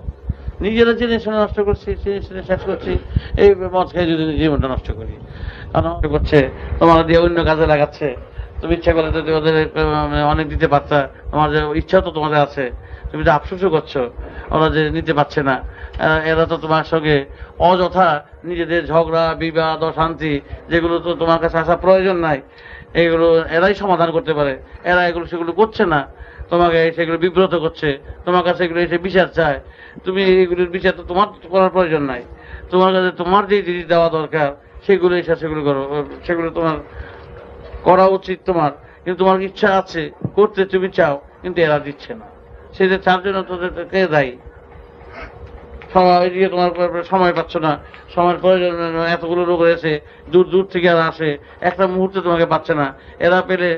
নিজেরা জেনে শুনে নষ্ট করছি, জেনে শুনে শেষ করছি। এই মদ খেয়ে যদি জীবনটা নষ্ট করি, কারণ করছে তোমার দিয়ে অন্য কাজে লাগাচ্ছে। তুমি ইচ্ছা করলে তো ওদের অনেক দিতে পারতা, তোমার যে ইচ্ছা তো তোমাদের আছে, তুমি যে আফসোসও করছো ওরা যে নিতে পারছে না। এরা তো তোমার সঙ্গে অযথা নিজেদের ঝগড়া বিবাদ অশান্তি, যেগুলো তো তোমার কাছে আসা প্রয়োজন নাই, এগুলো এরাই সমাধান করতে পারে, এরা এগুলো সেগুলো করছে না, তোমাকে সেগুলো বিব্রত করছে, তোমার কাছে এগুলো এসে বিচার চায়। তুমি এগুলোর বিচার তো তোমার করার প্রয়োজন নাই, তোমার কাছে তোমার যে জিনিস দেওয়া দরকার সেগুলো এসে সেগুলো করো, সেগুলো তোমার করা উচিত তোমার। কিন্তু তোমার ইচ্ছা আছে করতে, তুমি চাও, কিন্তু এরা দিচ্ছে না। সেটা তার জন্য তোদেরকে দায়ী। তোমার সময় পাচ্ছ না, সময়ের প্রয়োজন, এতগুলো লোক রয়েছে, দূর দূর থেকে এরা আসে, একটা মুহূর্তে তোমাকে পাচ্ছে না। এরা পেলে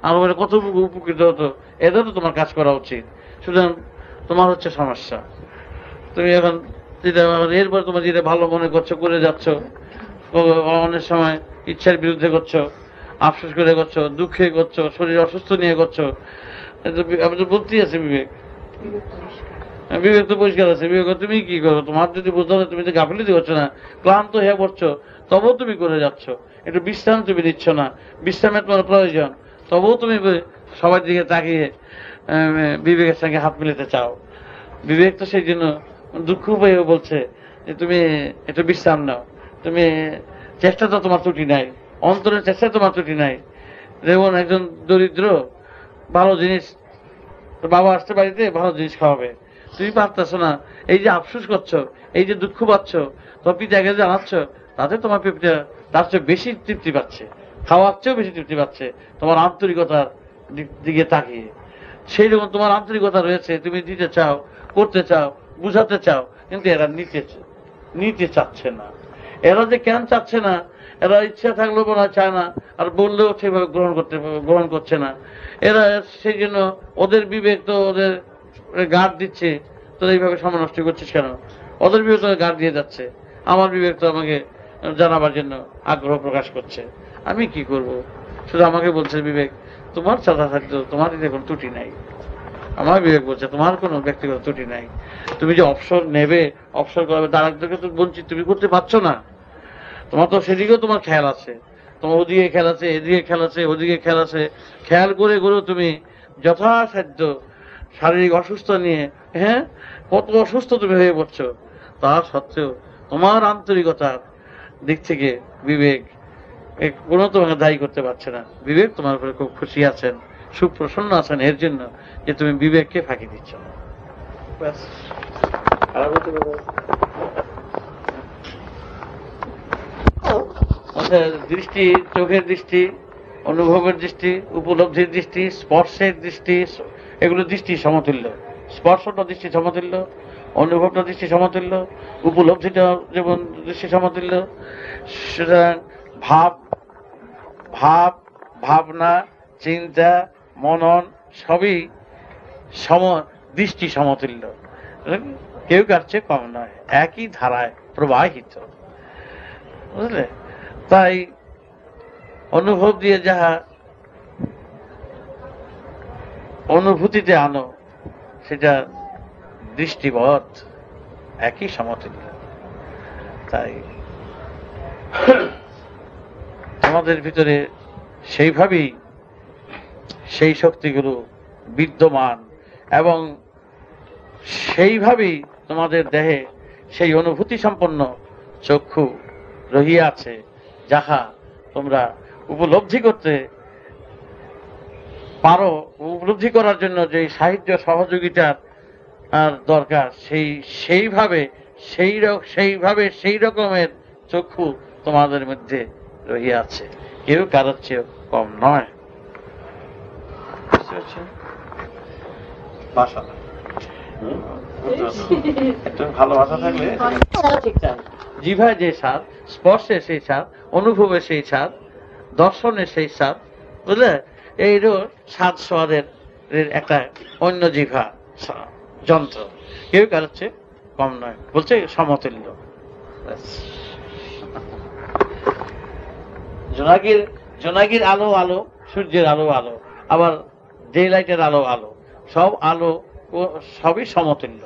আরো কত উপকৃত হতো। এদের তো তোমার কাজ করা উচিত। সুতরাং তোমার হচ্ছে সমস্যা। তুমি এখন এরপর তোমার যেটা ভালো মনে করছো করে যাচ্ছ, অনেক সময় ইচ্ছার বিরুদ্ধে করছো, আফসোস করে করছো, দুঃখে করছো, শরীর অসুস্থ নিয়ে করছো। আমি তো বলতেই আছি বিবেক, বিবেক তো পরিষ্কার আছে। বিবেক তুমি কি করো, তোমার যদি বুঝতে হবে তুমি তো গাফিলতি করছো না, ক্লান্ত হয়ে পড়ছো, তবুও তুমি করে যাচ্ছ। একটু বিশ্রাম তুমি নিচ্ছ না, বিশ্রামের তোমার প্রয়োজন, তবুও তুমি সবার দিকে তাকিয়ে বিবেকের সঙ্গে হাত মিলাতে চাও। বিবেক তো সেই জন্য দুঃখ পেয়ে বলছে যে তুমি একটু বিশ্রাম নাও। তুমি চেষ্টা তো তোমার ত্রুটি নাই, অন্তরের চেষ্টা তোমার ত্রুটি নাই। যেমন একজন দরিদ্র ভালো জিনিস, বাবা আসতে বাড়িতে ভালো জিনিস খাওয়াবে, তুমি পারতেছো না, এই যে আফসোস করছো, এই যে দুঃখ পাচ্ছ, তোমার পিতাকে জানাচ্ছ, তাতে তোমার পিতা তার চেয়ে বেশি তৃপ্তি পাচ্ছে, খাওয়ার চেয়েও বেশি তৃপ্তি পাচ্ছে তোমার আন্তরিকতার দিকে তাকিয়ে। সেই রকম তোমার আন্তরিকতা রয়েছে, তুমি দিতে চাও, করতে চাও, বুঝাতে চাও, কিন্তু এরা নিতে চাচ্ছে না। এরা যে কেন চাচ্ছে না, এরা ইচ্ছা থাকলেও বলা চায় না, আর বললেও সেভাবে গ্রহণ করছে না। এরা সেই জন্য ওদের বিবেক তো ওদের গার্ড দিচ্ছে, তো এইভাবে সময় নষ্ট করছিস কেন? ওদের বিবেক তো গার্ড দিয়ে যাচ্ছে, আমার বিবেক তো আমাকে জানাবার জন্য আগ্রহ প্রকাশ করছে। আমি কি করব? শুধু আমাকে বলছে বিবেক তোমার চাঁদা থাকতো, তোমার এতে কোনো ত্রুটি নাই। আমার বিবেক বলছে তোমার কোনো ব্যক্তিগত ত্রুটি নাই। তুমি যে অবসর নেবে, অবসর করাবে, তার একদিকে তো বঞ্চিত তুমি করতে পারছো না। তোমার তো সেদিকেও তোমার খেয়াল আছে, তোমার ওদিকে খেয়াল আছে, এদিকে খেয়াল আছে, ওদিকে খেয়াল আছে। খেয়াল করে তুমি যথাসাধ্য শারীরিক অসুস্থ নিয়ে, হ্যাঁ, কত অসুস্থ তুমি হয়ে পড়ছো। তা সত্ত্বেও তোমার আন্তরিকতার দিক থেকে বিবেক কোনো তোমাকে দায়ী করতে পারছে না। বিবেক তোমার উপরে খুব খুশি আছেন, সুপ্রসন্ন আছেন এর জন্য যে তুমি বিবেককে ফাঁকি দিচ্ছ। দৃষ্টি, চোখের দৃষ্টি, অনুভবের দৃষ্টি, উপলব্ধির দৃষ্টি, স্পর্শের দৃষ্টি, এগুলো দৃষ্টি সমতুল্য। স্পর্শটা দৃষ্টি সমতুল্য, অনুভবটা দৃষ্টি সমতুল্য, উপলব্ধিটা যেমন দৃষ্টি সমতুল্য। সুতরাং ভাবনা, চিন্তা, মনন সবই দৃষ্টি সমতুল্য, কেউ কার চেয়ে কম নয়, একই ধারায় প্রবাহিত, বুঝলে? তাই অনুভব দিয়ে যাহা অনুভূতিতে আনো সেটা দৃষ্টিবোধ একই সমতুল্য। তাই আমাদের ভিতরে সেইভাবেই সেই শক্তিগুলো বিদ্যমান এবং সেইভাবেই তোমাদের দেহে সেই অনুভূতি সম্পন্ন চক্ষু রহিয়াছে, যাহা তোমরা উপলব্ধি করতে পারো। উপলব্ধি করার জন্য যে সাহায্য সহযোগিতার দরকার, সেইভাবে সেই রকমের চক্ষু তোমাদের মধ্যে রহিয়াছে, কেউ কারোর চেয়ে কম নয়। ভাষা একটু ভালো ভাষা থাকলে জিভায় যে স্বাদ, স্পর্শে সেই স্বাদ, অনুভবে সেই স্বাদ, দর্শনে সেই স্বাদ, বুঝলে? এইরও স্বাদ স্বাদের একটা অন্য জিভা যন্ত্র, কেউ কারোর চেয়ে কম নয়, বলছে সমতুল্য। জোনাকির আলো আলো, সূর্যের আলো আলো, আবার ডে লাইটের আলো আলো, সব আলো সবই সমতুল্য,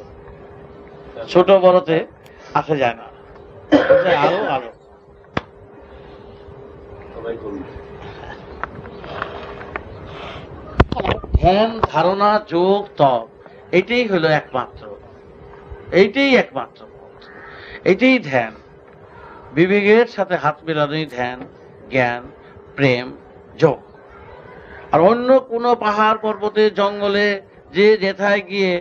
ছোট বড়তে আসা যায় না, আলো আলো। ধ্যান, ধারণা, যোগ, তপ, এটাই হলো একমাত্র, এইটাই একমাত্র পথ, এইটাই ধ্যান। বিবেকের সাথে হাত মেলানোই ধ্যান, জ্ঞান, প্রেম, যোগ। আর অন্য কোনো পাহাড় পর্বতে জঙ্গলে যে যেথায় গিয়ে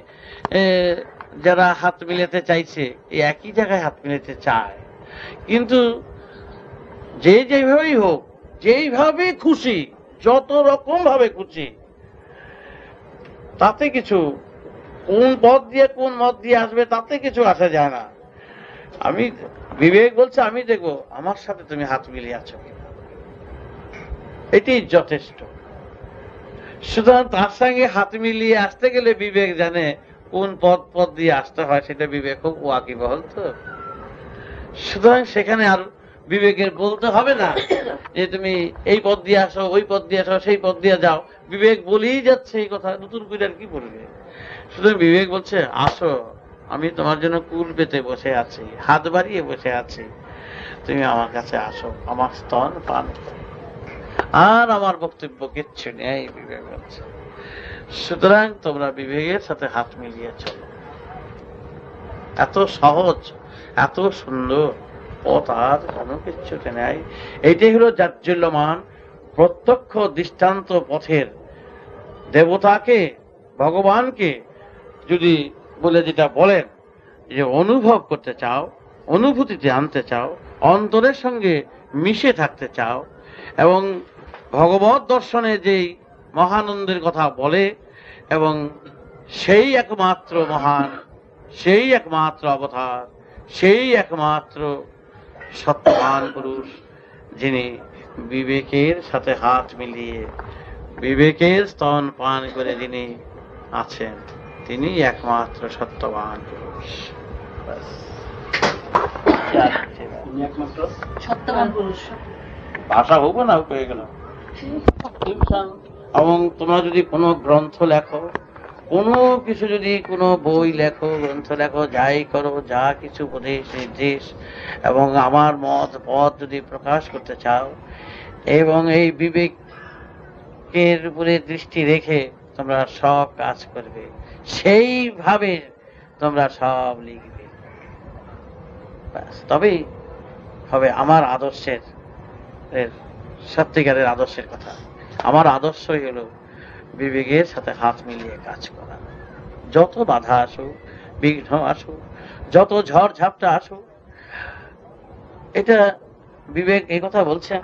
যারা হাত মিলাতে চাইছে, এই একই জায়গায় হাত মিলাতে চায়, কিন্তু যেভাবেই হোক, যেইভাবে খুশি, যত রকম ভাবে খুশি, তাতে কিছু কোন পথ দিয়ে কোন মত দিয়ে আসবে তাতে কিছু আসা যায় না। আমি বিবেক বলছে আমি দেখবো আমার সাথে তুমি হাত মিলিয়ে আছো কিনা, এটাই যথেষ্ট। সুতরাং তার সঙ্গে হাত মিলিয়ে আসতে গেলে বিবেক জানে কোন পথ দিয়ে আসতে হয়, সেটা বিবেক খুব ওয়াকিবহল। তো সুতরাং সেখানে আর বিবেকের বলতে হবে না যে তুমি এই পথ দিয়ে আসো, ওই পথ দিয়ে আসো, সেই পথ দিয়ে যাও। বিবেক বলেই যাচ্ছে এই কথা, নতুন করে আর কি বলবে। সুতরাং বিবেক বলছে আসো, আমি তোমার জন্য কুল পেতে বসে আছি, হাত বাড়িয়ে বসে আছি, তুমি আমার কাছে আসো, আমার স্তন পান করো। আর আমার বক্তব্য কিচ্ছু নেই, বিবেক বলছে। সুতরাং তোমরা বিবেকের সাথে হাত মিলিয়ে চলো। এত সহজ, এত সুন্দর পথ, আর কোনো কিচ্ছুতে নেই। এইটাই হলো জাজ্জল্যমান প্রত্যক্ষ দৃষ্টান্ত পথের। দেবতাকে, ভগবানকে যদি বলে যেটা বলেন যে অনুভব করতে চাও, অনুভূতিতে আনতে চাও, অন্তরের সঙ্গে মিশে থাকতে চাও, এবং ভগবত দর্শনে যেই মহানন্দের কথা বলে এবং সেই একমাত্র মহান, সেই একমাত্র অবতার, সেই একমাত্র সত্যবান পুরুষ, যিনি বিবেকের সাথে হাত মিলিয়ে বিবেকের স্তন পান করে যিনি আছেন, তিনি একমাত্র সত্যবান পুরুষ। একমাত্র সত্যবান পুরুষ। ভাষা হোক না হয়ে গেল। এবং তোমরা যদি কোনো গ্রন্থ লেখো, কোনো কিছু যদি কোনো বই লেখো, গ্রন্থ লেখো, যাই করো, যা কিছু উপদেশ নির্দেশ এবং আমার মত পথ যদি প্রকাশ করতে চাও এবং এই বিবেকের উপরে দৃষ্টি রেখে তোমরা সব কাজ করবে, সেইভাবে তোমরা সব লিখবে, তবেই হবে আমার আদর্শের, সত্যিকারের আদর্শের কথা। আমার আদর্শই হলো বিবেকের সাথে হাত মিলিয়ে কাজ করা। যত বাধা আসুক, বিঘ্ন আসুক, যত ঝড় ঝাপটা আসুক, এটা বিবেক এই কথা বলছেন,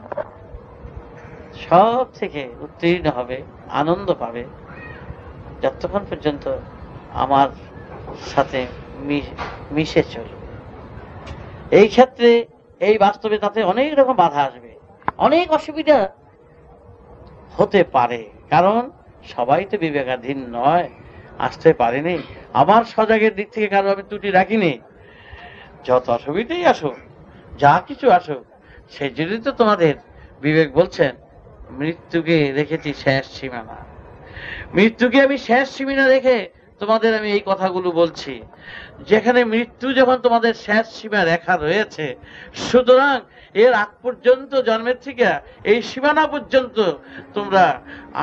সব থেকে উত্তীর্ণ হবে, আনন্দ পাবে যতক্ষণ পর্যন্ত আমার সাথে মিশে চলবে। এই ক্ষেত্রে এই বাস্তবে তাতে অনেক রকম বাধা আসবে, অনেক অসুবিধা হতে পারে, কারণ সবাই তো বিবেকাধীন নয়, আসতে পারেনি। আমার সজাগের দিক থেকে কারো আমি ত্রুটি রাখিনি। যত অসুবিধাই আসুক, যা কিছু আসুক, সেই জন্যই তো তোমাদের বিবেক বলছেন মৃত্যুকে রেখেছি শেষ সীমানা। মৃত্যুকে আমি শেষ সীমানা রেখে তোমাদের আমি এই কথাগুলো বলছি, যেখানে মৃত্যু যখন তোমাদের শেষ সীমা রেখা রয়েছে, সুতরাং এর আগ পর্যন্ত, জন্মের থেকে এই সীমানা পর্যন্ত তোমরা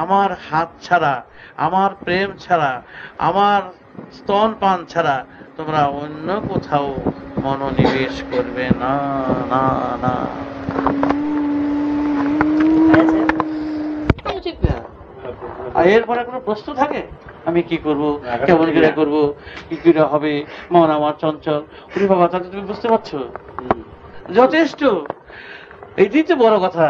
আমার হাত ছাড়া, আমার প্রেম ছাড়া, আমার স্তন পান ছাড়া তোমরা অন্য কোথাও মনোনিবেশ করবে না, না, না। ঠিক না? আর এরপরে কোনো প্রশ্ন থাকে, আমি কি করব, কেমন করে করব, কি করে হবে, মন আমার চঞ্চল। ওরে বাবা, তাতে তুমি বুঝতে পারছো? যথেষ্ট। এটাই তো বড় কথা।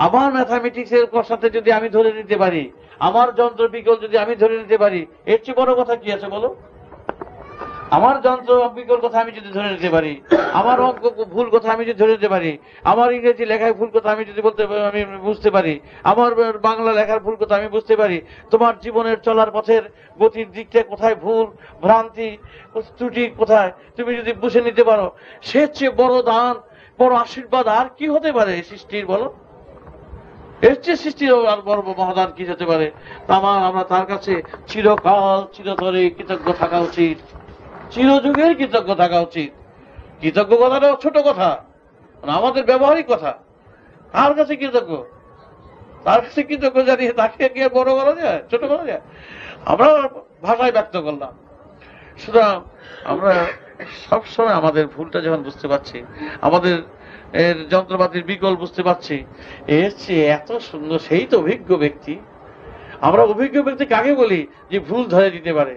আমার ম্যাথামেটিক্স এর সাথে যদি আমি ধরে নিতে পারি, আমার যন্ত্র বিকল যদি আমি ধরে নিতে পারি, এর চেয়ে বড় কথা কি আছে বলো? আমার যন্ত্র বিকল কথা আমি যদি ধরে নিতে পারি, আমার অঙ্ক ভুল কথা আমি যদি ধরে নিতে পারি, আমার ইংরেজি লেখায় ভুল কথা আমি যদি আমি বুঝতে পারি, আমার বাংলা লেখার ভুল কথা আমি বুঝতে পারি, তোমার জীবনের চলার পথের গতির দিকটা কোথায় ভুল ভ্রান্তি ত্রুটি কোথায় তুমি যদি বুঝে নিতে পারো, সে চেয়ে বড় দান, বড় আশীর্বাদ আর কি হতে পারে সৃষ্টির, বলো? এর চেয়ে সৃষ্টির আর বড় মহাদান কি হতে পারে? আমরা তার কাছে চিরকাল চিরতরে কৃতজ্ঞ থাকা উচিত, চিরযুগের কৃতজ্ঞ থাকা উচিত। কৃতজ্ঞ কথাটা ছোট কথা, আমাদের ব্যবহারিক কথা। তার কাছে কৃতজ্ঞ, তার কাছে কৃতজ্ঞ জানিয়ে তাকে কি বড় করা যায়, ছোট করা যায়? আমরা ভাষায় ব্যক্ত করলাম। সুতরাং আমরা সবসময় আমাদের ভুলটা যখন বুঝতে পারছি, আমাদের এর যন্ত্রপাতির বিকল বুঝতে পারছি, এর চেয়ে এত সুন্দর, সেই তো অভিজ্ঞ ব্যক্তি। আমরা অভিজ্ঞ ব্যক্তি কাকে বলি? যে ভুল ধরে দিতে পারে,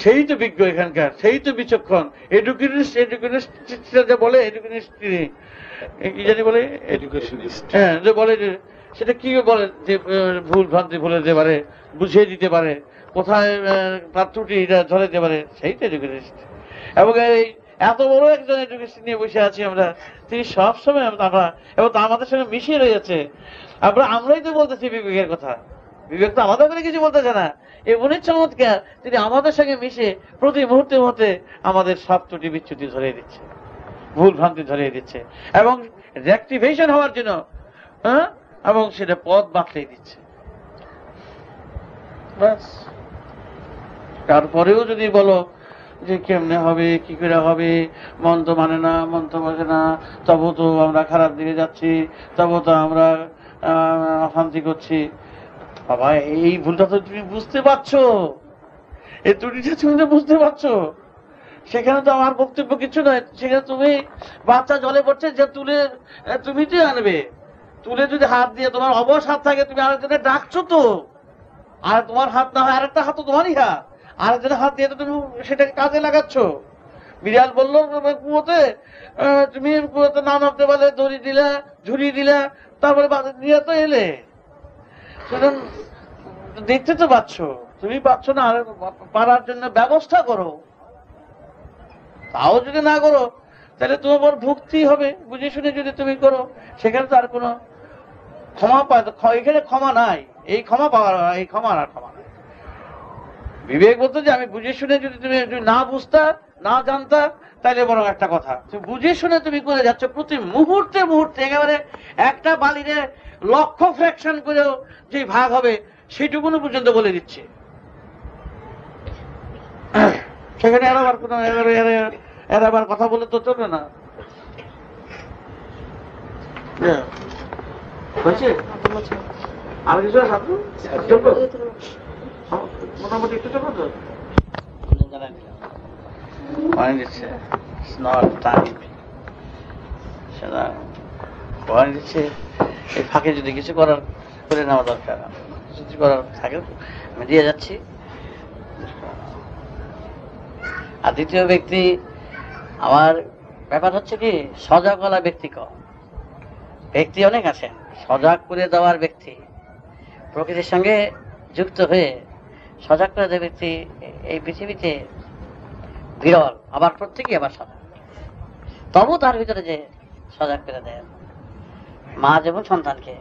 সেই তো বিজ্ঞ এখানকার, সেই তো বিচক্ষণ। এডুকেশনিস্ট বলে, এডুকেশনিস্ট কি জানি বলে, হ্যাঁ, যে বলে যে সেটা কি বলে, যে ভুল ভ্রান্তি বলে দিতে পারে, বুঝিয়ে দিতে পারে, কোথায় তার ত্রুটি এটা ধরে দিতে পারে, সেই তো এডুকেশনিস্ট। এবং এই এত বড় একজন এডুকেশন নিয়ে বসে আছি আমরা, তিনি সবসময় আমরা, এবং তা আমাদের সঙ্গে মিশিয়ে রয়েছে। আমরাই তো বলতেছি বিবেকের কথা, বিবেক তো আলাদা করে কিছু বলতেছে না। এমনই চমৎকার, তিনি আমাদের সঙ্গে মিশে প্রতি মুহূর্তে মুহূর্তে আমাদের সব ত্রুটি বিচ্যুতি ধরিয়ে দিচ্ছে, ভুল ভ্রান্তি ধরিয়ে দিচ্ছে, এবং রেকটিফিকেশন হওয়ার জন্য এবং সেটা পথ বাতলে দিচ্ছে। ব্যাস। তারপরেও যদি বলো যে কেমনে হবে, কি করে হবে, মন তো মানে না, মন তো বোঝে না, তবু তো আমরা খারাপ দিকে যাচ্ছি, তবু তো আমরা অশান্তি করছি। বাবা, এই ভুলটা তো তুমি বুঝতে পারছো, এই ত্রুটিটা তুমি তো বুঝতে পারছো। সেখানে তো আমার বক্তব্য কিছু নয়, সেখানে তুমি বাচ্চা জলে পড়ছে, যে তুলে তুমি তো আনবে, তুলে যদি হাত দিয়ে তোমার অবশ হাত থাকে, তুমি আরেকজনের ডাকছো তো, আর তোমার হাত না হয় আরেকটা হাত তো তোমারই হাত, আরেকজনের হাত দিয়ে তো তুমি সেটাকে কাজে লাগাচ্ছ। বিড়াল বললো কুয়োতে, তুমি কুয়োতে না নামতে পারলে দড়ি দিলা, ঝুড়ি দিলা, তারপরে নিয়ে তো এলে। সুতরাং দেখতে তো পাচ্ছ, তুমি পাচ্ছ না, আর পারার জন্য ব্যবস্থা করো। তাও যদি না করো তাহলে তোমার ভক্তি হবে, বুঝে শুনে যদি তুমি করো, সেখানে তো আর কোনো ক্ষমা এখানে ক্ষমা নাই। এই ক্ষমা পাওয়ার, এই ক্ষমা আর ক্ষমা নাই। বিবেক বলতো যে আমি বুঝে শুনে যদি তুমি না বুঝতা, না জানতা, তাহলে বরং একটা কথা, তুমি বুঝে শুনে তুমি করে যাচ্ছ, প্রতি মুহূর্তে মুহূর্তে একেবারে একটা বালিরে লক্ষ ফ্র্যাকশন করেও যে ভাগ হবে সেটুকুনো পর্যন্ত বলে দিচ্ছে। সেখানে আর আবার কোন এর আবার কথা বলে তো চলবে না। আর কিছু মোটামুটি একটু চলবো তো দিচ্ছে, সেটা ভয় দিচ্ছে। এই ফাঁকে যদি কিছু করার করে নেওয়া দরকার, কিছু করার থাকে আমি দিয়ে যাচ্ছি। আর দ্বিতীয় ব্যক্তি, আমার ব্যাপার হচ্ছে কি, সজাগওয়ালা ব্যক্তি কম। ব্যক্তি অনেক আছেন, সজাগ করে দেওয়ার ব্যক্তি, প্রকৃতির সঙ্গে যুক্ত হয়ে সজাগ করে দেওয়ার ব্যক্তি এই পৃথিবীতে বিরল। আবার প্রত্যেকেই আবার সজাগ, তবু তার ভিতরে যে সজাগ করে দেয় মা যেমন সন্তানকে,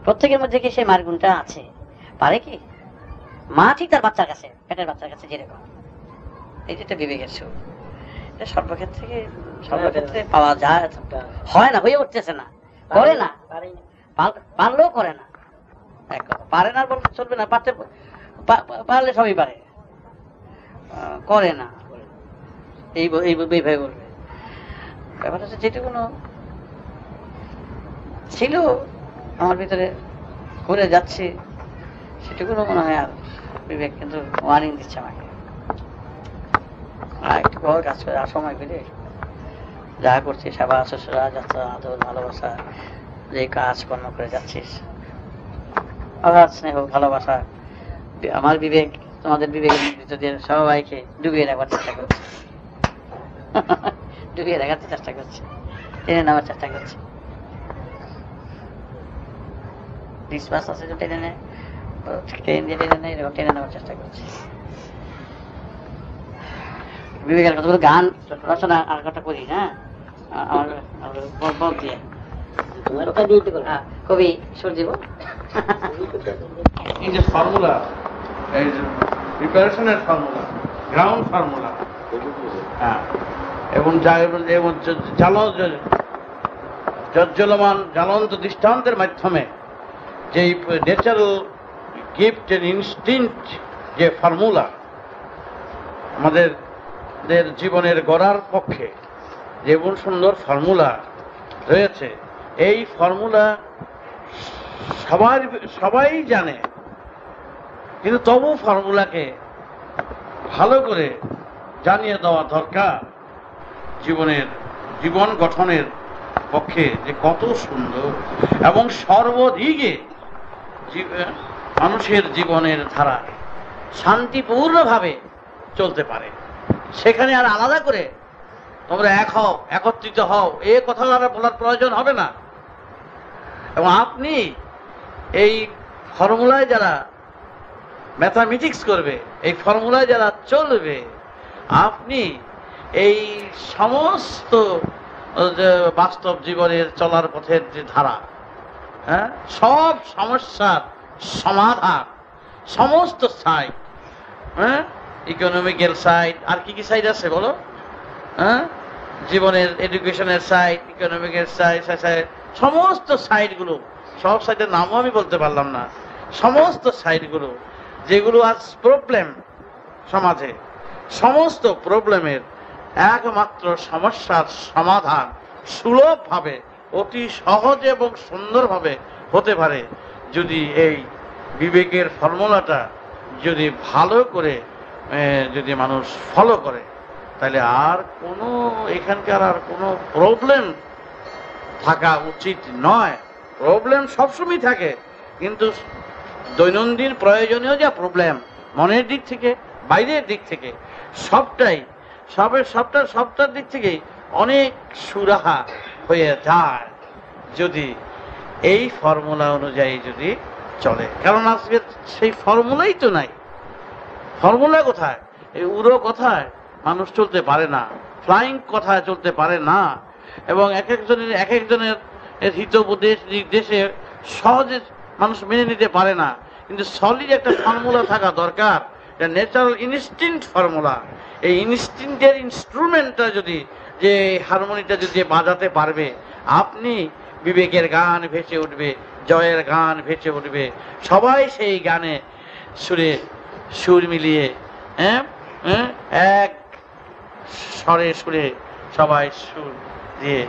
প্রত্যেকের মধ্যে কি সেই মার গুণটা আছে? পারে কি মা ঠিক তার বাচ্চার কাছে, পেটের বাচ্চার কাছে যেরকম, এই যেটা বিবেকের সুখ, এটা সর্বক্ষেত্রে পাওয়া যায়, হয় না, হয়ে উঠতেছে না, করে না, পারলেও করে না। পারে না বলতে চলবে না, পারলে সবই পারে, করে না এইভাবে বলবে। ব্যাপারটা হচ্ছে যেটুকু ছিল আমার ভিতরে করে যাচ্ছে সেটুকুনো মনে হয় আর বিবেক কিন্তু ওয়ার্নিং দিচ্ছে আমাকে, একটু বড় কাজ করে আর সময় পেলে যা করছিস, সেবা শুশ্রূষা, যাত্রা, আদর, ভালোবাসা, যে কাজ কর্ম করে যাচ্ছিস, অগাধ স্নেহ ভালোবাসা, আমার বিবেক তোমাদের বিবেকের ভিতরে সবাইকে ডুবিয়ে রাখার চেষ্টা করছে, ডুবিয়ে রাখার চেষ্টা করছে, টেনে নেওয়ার চেষ্টা করছে। বিশ্বাস আছে যে টেনে নেয়, টেনে নেয়, এরকম টেনে নেওয়ার চেষ্টা করছে। বিবেকের কতগুলো গান রচনা আর কথা করি, হ্যাঁ, আমার দিয়ে কবি সূর্যদেব এই যে ফর্মুলা, এই যে প্রিপারেশনের ফর্মুলা, গ্রাউন্ড ফর্মুলা, হ্যাঁ, এবং জ্বলমান জ্বলন্ত দৃষ্টান্তের মাধ্যমে যে ন্যাচারাল গিফট এন্ড ইনস্টিংক্ট যে ফর্মুলা আমাদের জীবনের গড়ার পক্ষে যেমন সুন্দর ফর্মুলা রয়েছে, এই ফর্মুলা সবাই জানে, কিন্তু তবু ফর্মুলাকে ভালো করে জানিয়ে দেওয়া দরকার। জীবন গঠনের পক্ষে যে কত সুন্দর এবং সর্বদিকে মানুষের জীবনের ধারা শান্তিপূর্ণভাবে চলতে পারে, সেখানে আর আলাদা করে তোমরা এক হও, একত্রিত হও, এ কথা বলার প্রয়োজন হবে না। এবং আপনি এই ফর্মুলায় যারা ম্যাথামেটিক্স করবে, এই ফর্মুলায় যারা চলবে, আপনি এই সমস্ত বাস্তব জীবনের চলার পথের যে ধারা, হ্যাঁ, সব সমস্যার সমাধান, সমস্ত সাইড, হ্যাঁ, ইকোনমিক্যাল সাইড, আর কি কি সাইড আছে বলো, হ্যাঁ, জীবনের এডুকেশনের সাইড, ইকোনমিক্যাল সাইড, সমস্ত সাইডগুলো, সব সাইডের নামও আমি বলতে পারলাম না, সমস্ত সাইডগুলো যেগুলো আজ প্রবলেম সমাজে, সমস্ত প্রবলেমের একমাত্র সমস্যার সমাধান সুলভভাবে, অতি সহজে এবং সুন্দরভাবে হতে পারে যদি এই বিবেকের ফর্মুলাটা যদি ভালো করে যদি মানুষ ফলো করে, তাহলে আর কোনো এখানকার আর কোনো প্রবলেম থাকা উচিত নয়। প্রবলেম সবসময় থাকে, কিন্তু দৈনন্দিন প্রয়োজনীয় যা প্রবলেম, মনের দিক থেকে, বাইরের দিক থেকে, সবটার দিক থেকেই অনেক সুরাহা হয়ে যায় যদি এই ফর্মুলা অনুযায়ী যদি চলে, কারণ আজকে সেই ফর্মুলাই তো নাই। ফর্মুলা কোথায়? এই উড়ো কথায় মানুষ চলতে পারে না, ফ্লাইং কথায় চলতে পারে না, এবং এক একজনের হিতোপদেশ নির্দেশে সহজে মানুষ মেনে নিতে পারে না। কিন্তু সলিড একটা ফর্মুলা থাকা দরকার, ন্যাচারাল ইনস্টিংক্ট ফর্মুলা। এই ইনস্টিংক্টের ইনস্ট্রুমেন্টটা যদি, যে হারমোনিটা যদি বাজাতে পারবে, আপনি বিবেকের গান ভেসে উঠবে, জয়ের গান ভেসে উঠবে। সবাই সেই গানে সুরে সুর মিলিয়ে এক স্বরে সুরে সবাই সুর দিয়ে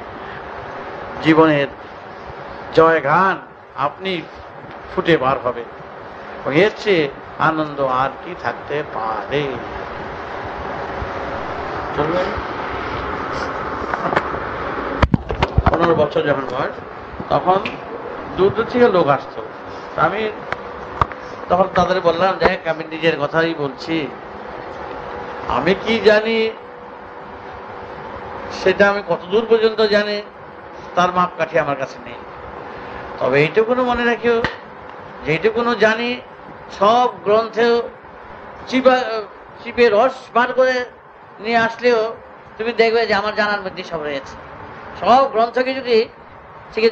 জীবনের জয় গান আপনি ফুটে বার হবে। এর চেয়ে আনন্দ আর কি থাকতে পারে? 15 বছর যখন বয়স, তখন দূর দূর থেকে লোক আসতো। আমি তখন তাদের বললাম, দেখ আমি নিজের কথাই বলছি, আমি কি জানি সেটা আমি কতদূর পর্যন্ত জানি তার মাপকাঠি আমার কাছে নেই। তবে এইটুকুনো মনে রাখিও, যেটুকুনো জানি সব গ্রন্থেও চিপে রস বার করে নিয়ে আসলেও তুমি দেখবে যে আমার জানার মধ্যে সব রয়েছে। সব গ্রন্থকে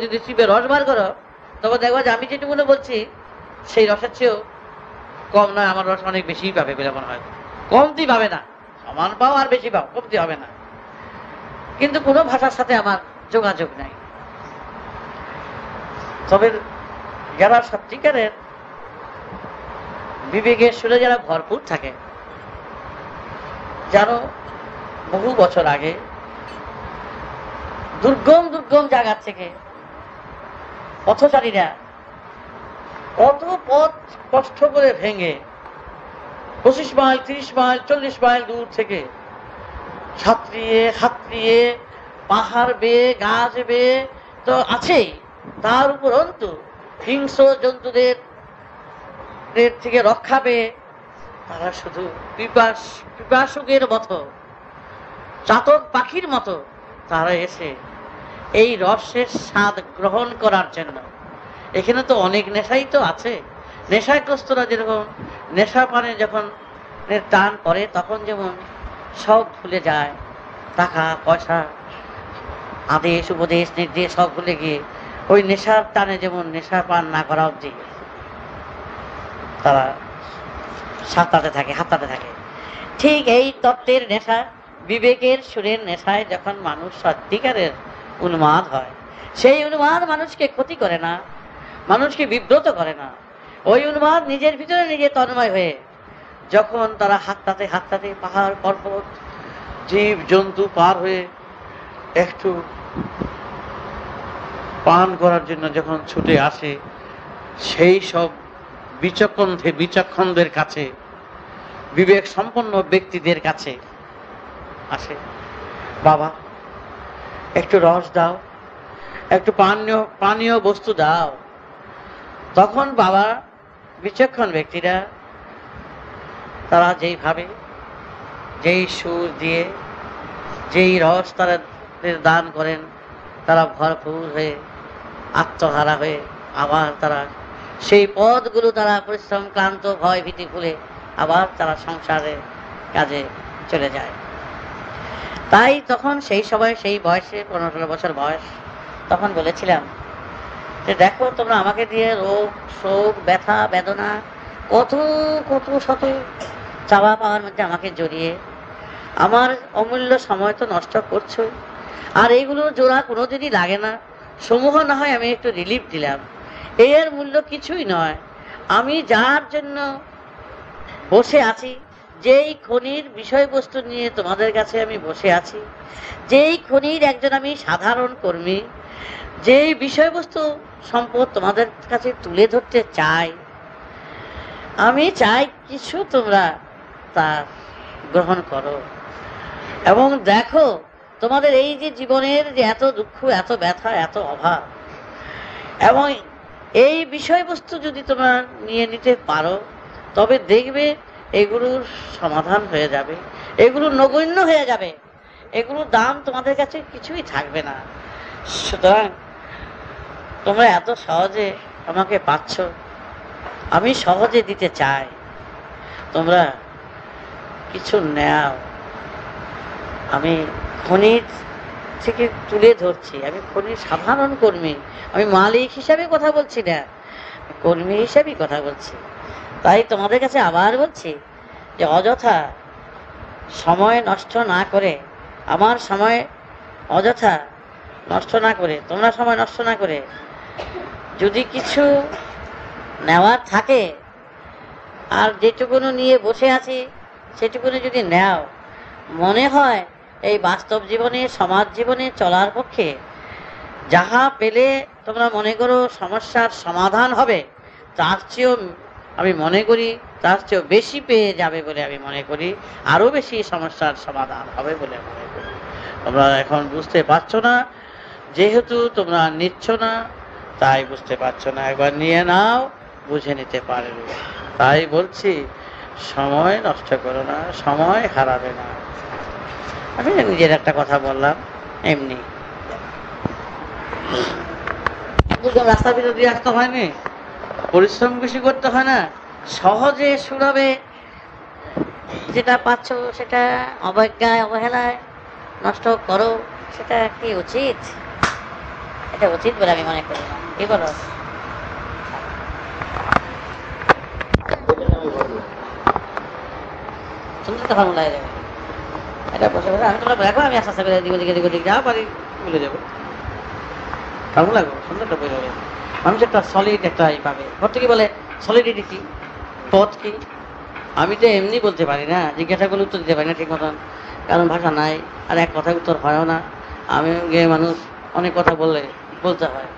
যদি চিপে রস বার করো, তবে দেখবে যে আমি যেটুকুনো বলছি সেই রসের চেয়েও কম নয়, আমার রস অনেক বেশি পাবে বলে মনে হয়। কমতি পাবে না, সমান পাও আর বেশি পাও, কমতি হবে না। কিন্তু কোনো ভাষার সাথে আমার যোগাযোগ নাই। তবে যারা সত্যিকারের বিবেকের সুরে যারা ভরপুর থাকে, জানো বহু বছর আগে দুর্গম দুর্গম জায়গা থেকে পথচারীরা কত পথ কষ্ট করে ভেঙে 25 মাইল 30 মাইল 40 মাইল দূর থেকে সাঁতরিয়ে পাহাড় বেয়ে গাছ বেয়ে তো আছেই, তার উপরন্তু হিংস্র জন্তুদের থেকে রক্ষা পেয়ে তারা শুধু পিপাসুকের মতো, চাতক পাখির মতো তারা এসে এই রসের স্বাদ গ্রহণ করার জন্য। এখানে তো অনেক নেশাই তো আছে। নেশাগ্রস্তরা যেরকম নেশা পানে যখন টান করে, তখন যেমন সব ভুলে যায়, টাকা পয়সা আদেশ উপদেশ নির্দেশ সব ভুলে গিয়ে ওই নেশার টানে যেমন নেশা পান না করা অবধি তারা হাততাতে থাকে। ঠিক এই তত্ত্বের নেশা, বিবেকের সুরের নেশায় যখন মানুষ সত্যিকারের উন্মাদ হয়, সেই উন্মাদ মানুষকে ক্ষতি করে না, মানুষকে বিব্রত করে না। ওই উন্মাদ নিজের ভিতরে নিজে তন্ময় হয়ে যখন তারা হাততাতে পাহাড় পর্বত জীব জন্তু পার হয়ে একটু পান করার জন্য যখন ছুটে আসে, সেই সব বিচক্ষণদের কাছে, বিবেক সম্পন্ন ব্যক্তিদের কাছে আসে, বাবা একটু রস দাও, একটু পানীয় বস্তু দাও। তখন বাবা বিচক্ষণ ব্যক্তিরা তারা যেইভাবে যেই সুর দিয়ে যেই রস তারা দান করেন, তারা ভরপুর হয়ে আত্মহারা হয়ে আবার তারা সেই পথগুলো তারা পরিশ্রম ক্লান্ত ভয় ভীতি ভুলে আবার তারা সংসারের কাজে চলে যায়। তাই তখন সেই সময় সেই বয়সে 15-16 বছর বয়স, তখন বলেছিলাম যে দেখো তোমরা আমাকে দিয়ে রোগ শোক ব্যথা বেদনা কত কত শত চাওয়া পাওয়ার মধ্যে আমাকে জড়িয়ে আমার অমূল্য সময় তো নষ্ট করছো। আর এইগুলো জোড়া কোনোদিনই লাগে না। সমূহ না হয় আমি একটু রিলিফ দিলাম, এর মূল্য কিছুই নয়। আমি যার জন্য বসে আছি, যেই খনির বিষয়বস্তু নিয়ে তোমাদের কাছে আমি বসে আছি, যেই খনির একজন আমি সাধারণ কর্মী, যেই বিষয়বস্তু সম্পদ তোমাদের কাছে তুলে ধরতে চাই, আমি চাই কিছু তোমরা তা গ্রহণ করো এবং দেখো তোমাদের এই যে জীবনের যে এত দুঃখ, এত ব্যথা, এত অভাব, এবং এই বিষয়বস্তু যদি তোমরা নিয়ে নিতে পারো, তবে দেখবে এগুলোর সমাধান হয়ে যাবে, এগুলো নগণ্য হয়ে যাবে, এগুলোর দাম তোমাদের কাছে কিছুই থাকবে না। সুতরাং তোমরা এত সহজে আমাকে পাচ্ছ, আমি সহজে দিতে চাই, তোমরা কিছু নেও। আমি খনির থেকে তুলে ধরছি, আমি খনির সাধারণ কর্মী, আমি মালিক হিসাবে কথা বলছি না, কর্মী হিসাবেই কথা বলছি। তাই তোমাদের কাছে আবার বলছি যে অযথা সময় নষ্ট না করে, আমার সময় অযথা নষ্ট না করে, তোমরা সময় নষ্ট না করে, যদি কিছু নেওয়ার থাকে, আর যেটুকুনো নিয়ে বসে আছি সেটুকুনো যদি নেও, মনে হয় এই বাস্তব জীবনে, সমাজ জীবনে চলার পক্ষে যাহা পেলে তোমরা মনে করো সমস্যার সমাধান হবে, তার চেয়েও আমি মনে করি তার চেয়েও বেশি পেয়ে যাবে বলে আমি মনে করি, আরো বেশি সমস্যার সমাধান হবে বলে মনে করি। তোমরা এখন বুঝতে পারছো না, যেহেতু তোমরা নিচ্ছ না তাই বুঝতে পারছো না। একবার নিয়ে নাও, বুঝে নিতে পারবে। তাই বলছি সময় নষ্ট করো না, সময় হারাবে না। আমি নিজের একটা কথা বললাম এমনি, রাস্তার ভিতর দিয়ে আসতে হয়নি, পরিশ্রম বেশি করতে হয় না, সহজে সুলভে যেটা পাচ্ছ সেটা অবজ্ঞায় অবহেলায় নষ্ট করো, সেটা কি উচিত? এটা উচিত বলে আমি মনে করি না। কি বলো? সুন্দর তো ফর্মুলা যাবে এটা বসে বসে। আমি তোমরা দেখো, আমি আস্তে আস্তে করে দিকে দিকে দিকে যাও পারি ভুলে যাবো। ফর্মুলা সুন্দরটা বই হবে, মানুষ একটা সলিড একটা পাবে। ঘরটা কি বলে সলিডিটি কি, পথ কি? আমি তো এমনি বলতে পারি না, জিজ্ঞাসা করলে উত্তর দিতে পারি না ঠিক মতন, কারণ ভাষা নাই, আর এক কথায় উত্তর হয়ও না। আমি গিয়ে মানুষ অনেক কথা বললে বলতে হয়,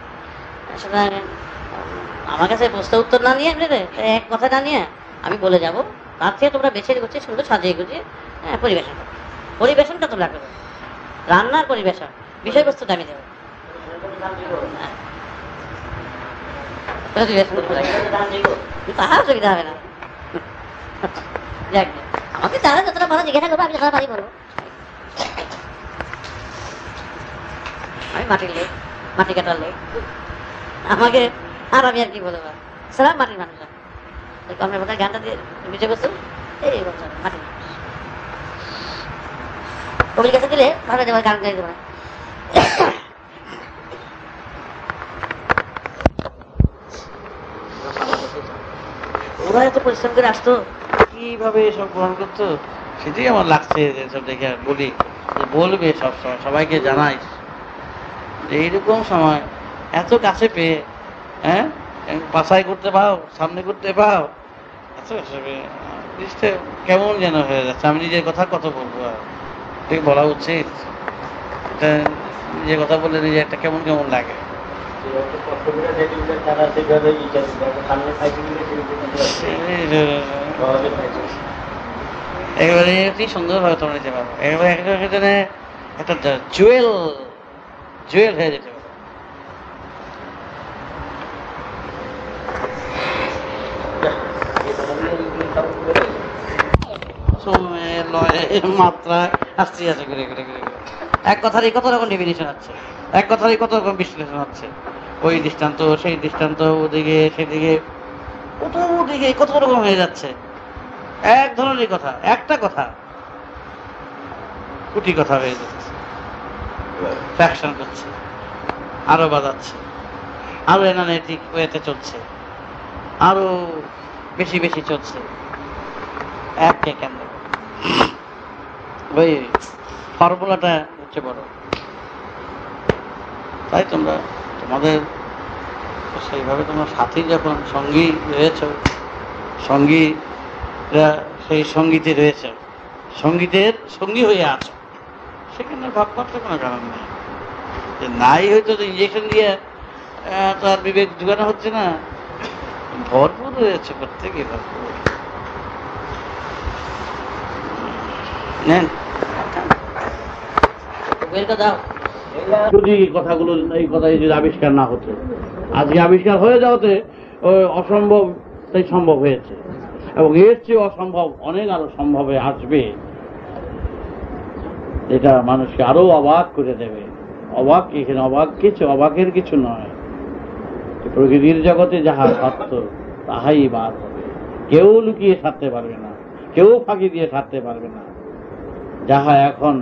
সুতরাং আমার কাছে প্রশ্ন উত্তর না নিয়ে এক কথা না নিয়ে আমি বলে যাব, তার থেকে তোমরা বেছে গুছিয়ে সুন্দর সাজিয়ে গুছিয়ে পরিবেশন করো। পরিবেশনটা তোমরা করো, রান্নার পরিবেশন, বিষয়বস্তুটা আমি দেবো। তাহা অসুবিধা হবে না। আমাকে তারা যতটা ভালো জিজ্ঞাসা করবো আমি যতটা পারি বলবো। আমি মাটির লোক, মাটি কাটার লোক, আমাকে আর আমি আর কি বলবো, সারা মাটির মানুষ। কর্মের বোধহয় গানটা দিয়ে বিষয় বস্তু এই বলছে মাটির মানুষ। কবির কাছে দিলে ভালো দেবো, গান গাই দেবো না। ওরা এত পরিশ্রম করে আসতো, কিভাবে এসব গ্রহণ করতো সেটাই আমার লাগছে। এসব দেখে বলি, বলবে সবসময়, সবাইকে জানাইস এইরকম সময় এত কাছে পেয়ে, হ্যাঁ বাছাই করতে পাও, সামনে করতে পাও, এত জিনিসটা কেমন যেন হয়ে যাচ্ছে। আমি নিজের কথা কত বলবো, ঠিক বলা উচিত? এটা নিজের কথা বললে নিজে একটা কেমন কেমন লাগে। একেবারে সুন্দর ভাবে তোমরা নিতে পারবো, একেবারে একটা জুয়েল জুয়েল হয়ে যেতে পারো। মাত্রা আসছে আছে ঘুরে ঘুরে ঘুরে ঘুরে এক কথারই কত রকম ডেফিনিশন হচ্ছে, এক কথারই কত রকম বিশ্লেষণ হচ্ছে। ওই দৃষ্টান্ত, সেই দৃষ্টান্ত, ওদিকে সেদিকে, কত দিকে কত রকম হয়ে যাচ্ছে। এক ধরনের কথা, একটা কথা কুটি কথা হয়ে যাচ্ছে, ফ্যাকশন করছে, আরো বাজাচ্ছে, আরো এনালিটিক ওয়েতে চলছে, আরো বেশি বেশি চলছে। এককে কেন্দ্র ওই ফর্মুলাটা হচ্ছে বড়। তাই তোমরা তোমাদের সেইভাবে তোমরা সাথী যখন সঙ্গী রয়েছ, সঙ্গীরা সেই সঙ্গীতে রয়েছ, সঙ্গীতের সঙ্গী হয়ে আছো, সেখানে ভাব করতে কোনো কারণ নেই। নাই হয়তো ইঞ্জেকশন দিয়ে তার বিবেক ঢুকানো হচ্ছে না, ভরপুর রয়েছে প্রত্যেকে, ভরপুর। যদি কথাগুলো এই কথাই যদি আবিষ্কার না হতো, আজকে আবিষ্কার হয়ে যাওয়াতে অসম্ভব তাই সম্ভব হয়েছে, এবং এর চেয়ে অসম্ভব অনেক আরো সম্ভবে আসবে, এটা মানুষকে আরো অবাক করে দেবে। অবাক এখানে অবাক কিছু, অবাকের কিছু নয়। প্রকৃতির জগতে যাহা সত্য তাহাই বার হবে। কেউ লুকিয়ে থাকতে পারবে না, কেউ ফাঁকি দিয়ে থাকতে পারবে না, যাহা এখন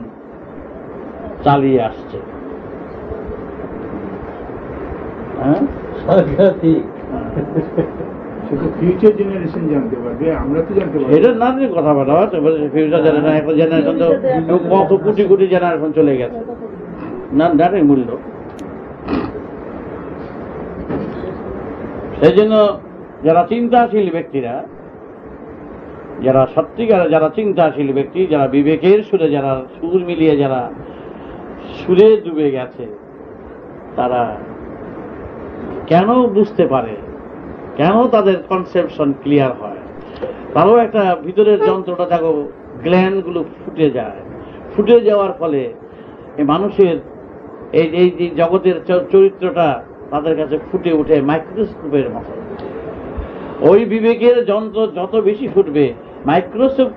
চালিয়ে আসছে। হ্যাঁ, শুধু ফিউচার জেনারেশন জানতে পারবে, আমরা তো জানতে পারবো এটা না যে কথাবার্তা হচ্ছে ফিউচার জেনারেশন, এখন জেনারেশন তো কত কোটি কোটি জেনারেশন চলে গেছে, না জানে মূল্য। সেই জন্য যারা চিন্তাশীল ব্যক্তিরা, যারা সত্যিকার যারা চিন্তাশীল ব্যক্তি, যারা বিবেকের সুরে যারা সুর মিলিয়ে যারা সুরে ডুবে গেছে, তারা কেন বুঝতে পারে, কেন তাদের কনসেপশন ক্লিয়ার হয়, তারও একটা ভিতরের যন্ত্রটা দেখো, গ্ল্যান্ড গুলো ফুটে যায়, ফুটে যাওয়ার ফলে এই মানুষের এই এই যে জগতের চরিত্রটা তাদের কাছে ফুটে উঠে মাইক্রোস্কোপের মতো। ওই বিবেকের যন্ত্র যত বেশি ফুটবে, মাইক্রোস্কোপ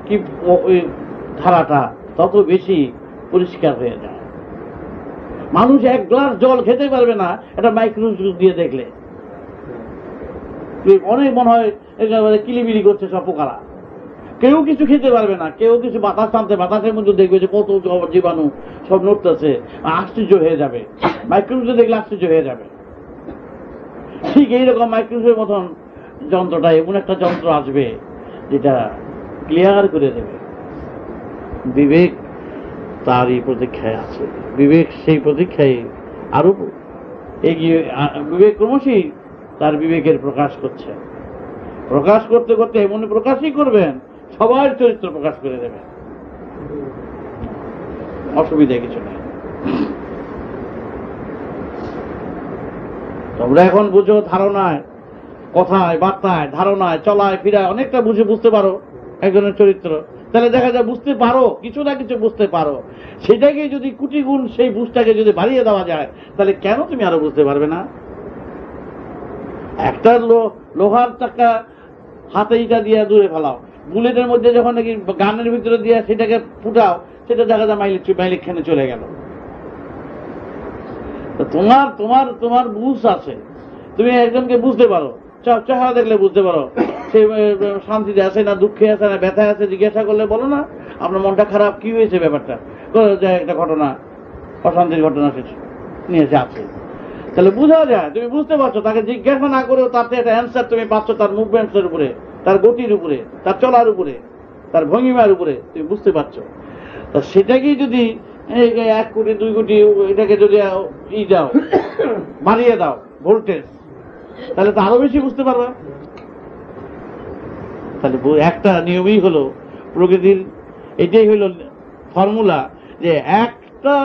কি ওই ধারাটা তত বেশি পরিষ্কার হয়ে যায়। মানুষ এক গ্লাস জল খেতে পারবে না এটা মাইক্রোস্কোপ দিয়ে দেখলে। অনেক মনে হয় কিলিবিলি করছে সব পোকারা, কেউ কিছু খেতে পারবে না, কেউ কিছু বাতাস টানতে বাতাসের মধ্যে দেখবে যে কত জীবাণু সব নড়তেছে, আশ্চর্য হয়ে যাবে। মাইক্রোস্কোপ দেখলে আশ্চর্য হয়ে যাবে। ঠিক এইরকম মাইক্রোস্কোপের মতন যন্ত্রটা, এমন একটা যন্ত্র আসবে যেটা ক্লিয়ার করে দেবে। বিবেক তারই প্রতীক্ষায় আছে, বিবেক সেই প্রতীক্ষায় আরো এগিয়ে, বিবেক ক্রমশই তার বিবেকের প্রকাশ করছে। প্রকাশ করতে করতে এমন প্রকাশই করবেন, সবার চরিত্র প্রকাশ করে দেবেন, অসুবিধা কিছু নেই। তোমরা এখন বুঝো ধারণায়, কথায় বার্তায়, ধারণায় চলায় ফিরায় অনেকটা বুঝতে পারো একজনের চরিত্র, তাহলে দেখা যায় বুঝতে পারো, কিছু না কিছু বুঝতে পারো। সেটাকে যদি কোটি গুণ সেই বুঝটাকে যদি বাড়িয়ে দেওয়া যায়, তাহলে কেন তুমি আরো বুঝতে পারবে না? একটা লোহার চাকা হাতে ইটা দিয়ে দূরে ফেলাও, বুলেটের মধ্যে যখন নাকি গানের ভিতরে দিয়ে সেটাকে ফুটাও, সেটা দেখা যায় মাইলিক খানে চলে গেল। তোমার তোমার তোমার বুঝ আছে, তুমি একজনকে বুঝতে পারো, চেহারা দেখলে বুঝতে পারো সে শান্তিতে আছে না দুঃখে আছে না ব্যথায় আছে। জিজ্ঞাসা করলে বলো না আপনার মনটা খারাপ, কি হয়েছে ব্যাপারটা, একটা ঘটনা, অশান্তির ঘটনা নিয়েছে আছে, তাহলে বোঝা যায়, তুমি বুঝতে পারছো। তাকে জিজ্ঞাসা না করেও তাতে একটা অ্যান্সার তুমি পাচ্ছ, তার মুভমেন্টসের উপরে, তার গতির উপরে, তার চলার উপরে, তার ভঙ্গিমার উপরে তুমি বুঝতে পারছো। তা সেটাকেই যদি 1 কোটি 2 কোটি এটাকে যদি দাও, বাড়িয়ে দাও ভোল্টেজ, তাহলে তো আরো বেশি বুঝতে পারবা। তাহলে একটা নিয়মই হলো প্রকৃতির, এটাই হলো ফর্মুলা, যে একটা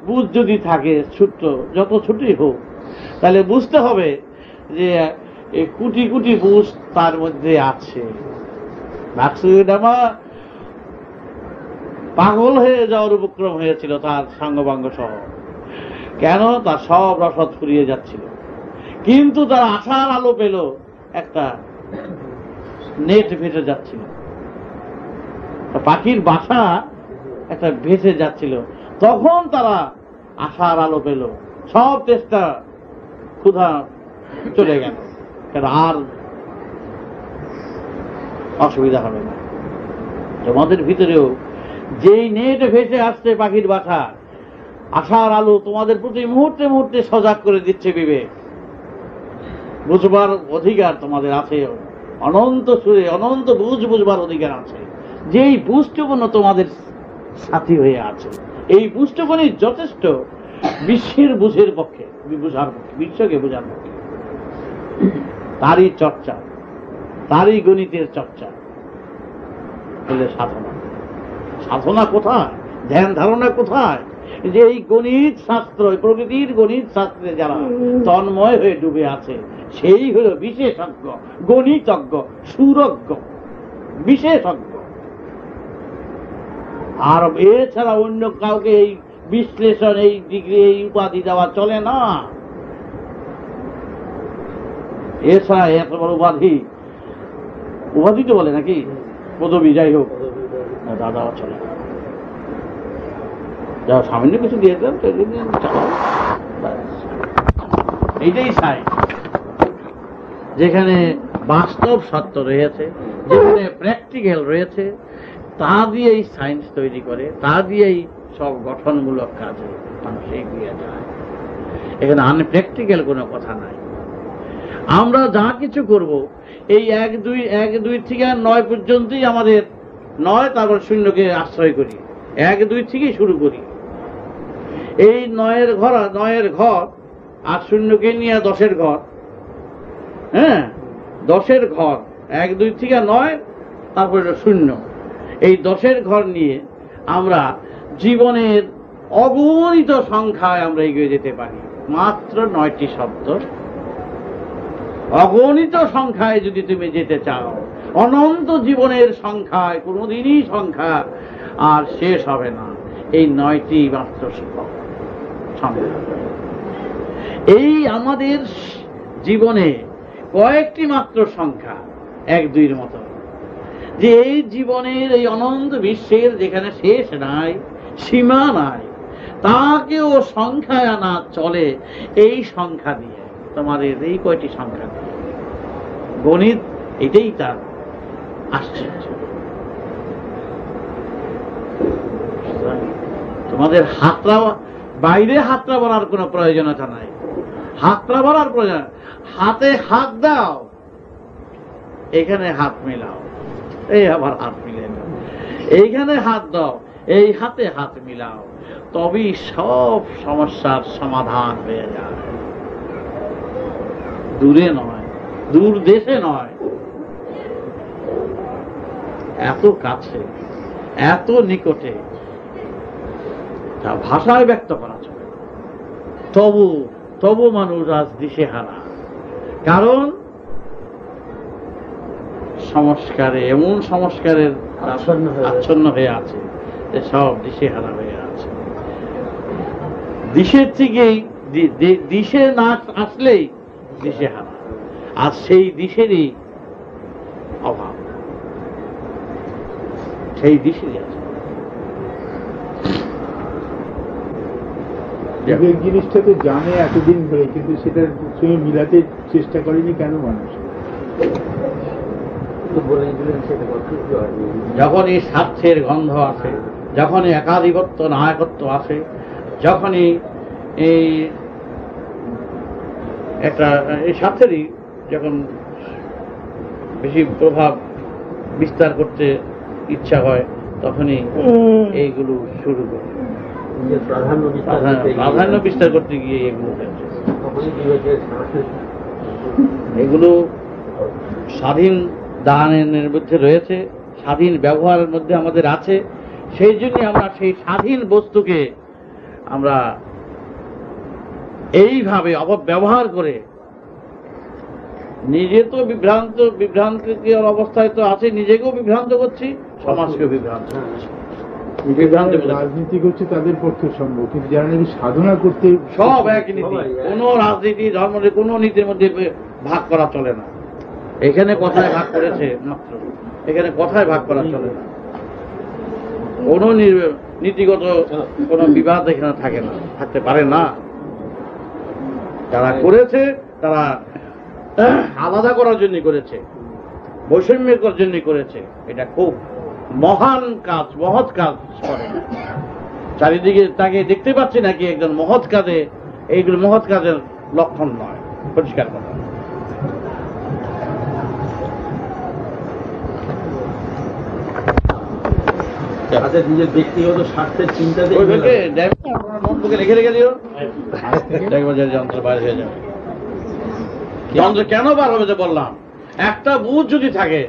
বুঝ যদি থাকে ছোট্ট, যত ছোটই হোক, তাহলে বুঝতে হবে যে কোটি কোটি বুঝ তার মধ্যে আছে। পাগল হয়ে যাওয়ার উপক্রম হয়েছিল তার সাঙ্গবাঙ্গ সহ, কেন তার সব রসদ ফুরিয়ে যাচ্ছিল, কিন্তু তার আশার আলো পেল, একটা নেট ভেসে যাচ্ছিল, পাখির বাসা একটা ভেসে যাচ্ছিল, তখন তারা আশার আলো পেল, সব চেষ্টা ক্ষুধা চলে গেল, আর অসুবিধা হবে না। তোমাদের ভিতরেও যেই নেট ভেসে আসছে পাখির বাসা, আশার আলো তোমাদের প্রতি মুহূর্তে মুহূর্তে সজাগ করে দিচ্ছে বিবেক। বুঝবার অধিকার তোমাদের আছে, অনন্ত সুরে অনন্ত বুঝবার অধিকার আছে। যেই বুঝটুকুন তোমাদের সাথী হয়ে আছে, এই বুঝটুকুনই যথেষ্ট বিশ্বের বুঝের পক্ষে, বুঝার পক্ষে, বিশ্বকে বোঝার পক্ষে। তারই চর্চা, তারই গণিতের চর্চা হলে সাধনা। সাধনা কোথায়, ধ্যান ধারণা কোথায়? যে এই গণিত শাস্ত্র, প্রকৃতির গণিত শাস্ত্রে যারা তন্ময় হয়ে ডুবে আছে, সেই হলো বিশেষজ্ঞ, গণিতজ্ঞ, সুরজ্ঞ, বিশেষজ্ঞ। আর এছাড়া অন্য কাউকে এই বিশ্লেষণ, এই ডিগ্রি, এই উপাধি দেওয়া চলে না। এছাড়া এত বড় উপাধি, উপাধি তো বলে নাকি, পদবী, যাই হোক, দাদা চলে না। যা সামান্য কিছু দিয়ে দেন, এইটাই চাই। যেখানে বাস্তব সত্য রয়েছে, যেখানে প্র্যাকটিক্যাল রয়েছে, তা দিয়েই সায়েন্স তৈরি করে, তা দিয়েই সব গঠনমূলক কাজে মানুষ এগিয়ে যায়। এখানে আনপ্র্যাকটিক্যাল কোনো কথা নাই। আমরা যা কিছু করব এই 1 2 থেকে 9 পর্যন্তই আমাদের 9, তারপর শূন্যকে আশ্রয় করি, 1 2 থেকেই শুরু করি। এই 9 ঘর আর শূন্যকে নিয়ে 10-এর ঘর, হ্যাঁ 10-এর ঘর, 1 2 থেকে 9, তারপরে শূন্য। এই 10-এর ঘর নিয়ে আমরা জীবনের অগণিত সংখ্যায় আমরা এগিয়ে যেতে পারি। মাত্র 9টি শব্দ, অগণিত সংখ্যায় যদি তুমি যেতে চাও, অনন্ত জীবনের সংখ্যায় কোনোদিনই সংখ্যা আর শেষ হবে না। এই 9টি মাত্র সংখ্যা। এই আমাদের জীবনে কয়েকটি মাত্র সংখ্যা 1 2-এর মতো, যে এই জীবনের এই অনন্ত বিশ্বের যেখানে শেষ নাই, সীমা নাই, তাকেও সংখ্যায় আনা চলে এই সংখ্যা দিয়ে। তোমাদের এই কয়টি সংখ্যা দিয়ে গণিত, এটাই তার আশ্চর্য। তোমাদের বাইরে হাতটা বলার কোনো প্রয়োজনীয়তা নাই। হাতটা বলার প্রয়োজন, হাতে হাত দাও, এখানে হাত মিলাও, এই আবার হাত মিলে দাও, এইখানে হাত দাও, এই হাতে হাত মিলাও, তবেই সব সমস্যার সমাধান হয়ে যায়। দূরে নয়, দূর দেশে নয়, এত কাছে, এত নিকটে, তা ভাষায় ব্যক্ত করা চলে। তবু মানুষ আজ দিশেহারা, কারণ সংস্কারে, এমন সংস্কারের আচ্ছন্ন হয়ে আছে যে সব দিশেহারা হয়ে আছে। দিশের থেকেই দিশে না আসলেই দিশেহারা, আর সেই দিশেরই অভাব, সেই দিশেরই আছে। বিবেক জিনিসটা তো জানে এতদিন ধরে, কিন্তু সেটার সঙ্গে মিলাতে চেষ্টা করেনি কেন মানুষ? যখনই স্বার্থের গন্ধ আসে, যখনই একাধিপত্য নায়কত্ব আসে, যখনই এই একটা এই স্বার্থেরই যখন বেশি প্রভাব বিস্তার করতে ইচ্ছা হয়, তখনই এইগুলো শুরু করে, প্রাধান্য বিস্তার করতে গিয়ে এগুলো স্বাধীন দানের মধ্যে রয়েছে, স্বাধীন ব্যবহারের মধ্যে আমাদের আছে। সেই জন্য আমরা সেই স্বাধীন বস্তুকে আমরা এইভাবে অপব্যবহার করে নিজে তো বিভ্রান্তিকর অবস্থায় তো আছে, নিজেকেও বিভ্রান্ত করছি, সমাজকেও বিভ্রান্ত করছি। রাজনীতি করছে তাদের পক্ষে সম্ভব, কিন্তু যারা নাকি সাধনা করতে, সব এক নীতি। কোন রাজনীতি ধর্মের কোন নীতির মধ্যে ভাগ করা চলে না। এখানে কথায় ভাগ করেছে মাত্র, এখানে কথায় ভাগ করা চলে না। কোন নীতিগত কোন বিবাদ এখানে থাকে না, থাকতে পারে না। যারা করেছে তারা আলাদা করার জন্য করেছে, বৈষম্য করার জন্য করেছে। এটা খুব মহান কাজ, মহৎ কাজ করে। চারিদিকে তাকে দেখতে পাচ্ছি নাকি একজন মহৎ কাজে, এইগুলো মহৎ কাজের লক্ষণ নয়, পরিষ্কার কথা। নিজের ব্যক্তিগত স্বার্থের চিন্তা নোটবুকে লিখে রেখে দিও, যন্ত্র বাইরে হয়ে যাবে। যন্ত্র কেন বার হবে যে বললাম, একটা বুঝ যদি থাকে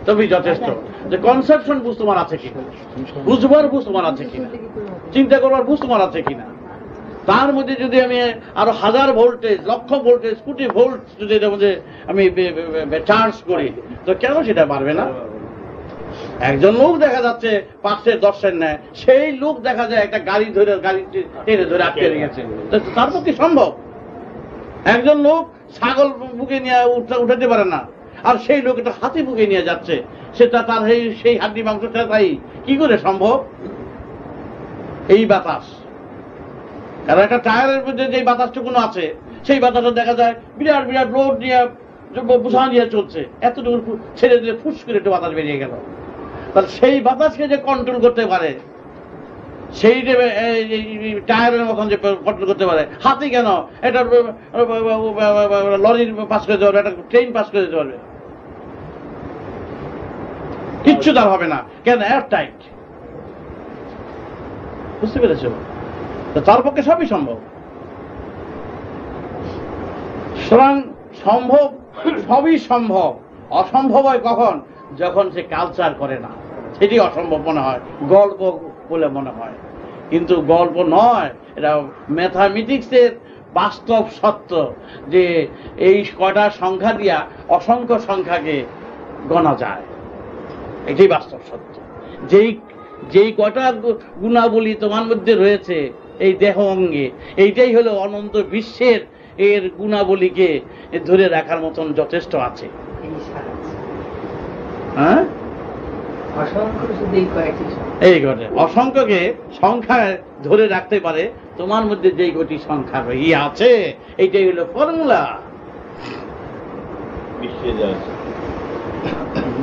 তবেই যথেষ্ট। যে কনসেপশন বুঝ তোমার আছে কিনা, বুঝবার বুঝ তোমার আছে কিনা, চিন্তা করবার বুঝ তোমার আছে কিনা, তার মধ্যে যদি আমি আরো 1000 ভোল্টেজ, লক্ষ ভোল্টেজ, কোটি ভোল্ট যদি এটার মধ্যে আমি চার্জ করি, তো কেন সেটা পারবে না? একজন লোক দেখা যাচ্ছে 5-10 নেয়, সেই লোক দেখা যায় একটা গাড়ি টেনে ধরে আটকে রেখেছে, তার পক্ষে সম্ভব? একজন লোক ছাগল বুকে নিয়ে উঠাতে পারে না, আর সেই লোক একটা হাতি বুকে নিয়ে যাচ্ছে, সেটা তার সেই হাড্ডি মাংসটা তাই কি করে সম্ভব? এই বাতাস, কারণ একটা টায়ারের মধ্যে যে বাতাসটুকুনো আছে, সেই বাতাসটা দেখা যায় বিরাট বিরাট লোড নিয়ে বুঝানো দিয়ে চলছে, এতটুকু ছেড়ে দিলে ফুস করে একটু বাতাস বেরিয়ে গেল। তাহলে সেই বাতাসকে যে কন্ট্রোল করতে পারে, সেই যে টায়ারের মতন যে কন্ট্রোল করতে পারে, হাতি কেন এটা লরির পাস করে দিতে পারবে, একটা ট্রেন পাস করে দিতে পারবে, কিচ্ছু তার হবে না। কেন? Air tight. বুঝতে পেরেছ? তার পক্ষে সবই সম্ভব। সুতরাং সম্ভব, সবই সম্ভব। অসম্ভব হয় কখন? যখন সে কালচার করে না, সেটি অসম্ভব মনে হয়, গল্প বলে মনে হয়। কিন্তু গল্প নয়, এটা ম্যাথামেটিক্সের বাস্তব সত্য যে এই কয়টা সংখ্যা দিয়া অসংখ্য সংখ্যাকে গণা যায়। এটাই বাস্তব সত্য। যেই কয়টা গুণাবলী তোমার মধ্যে রয়েছে এই দেহ অঙ্গে, এইটাই হলো অনন্ত বিশ্বের এর গুণাবলীকে ধরে রাখার মতন যথেষ্ট আছে। হ্যাঁ, এই ঘটে অসংখ্যকে সংখ্যায় ধরে রাখতে পারে তোমার মধ্যে যেই কটি সংখ্যা আছে, এইটাই হলো ফর্মুলা।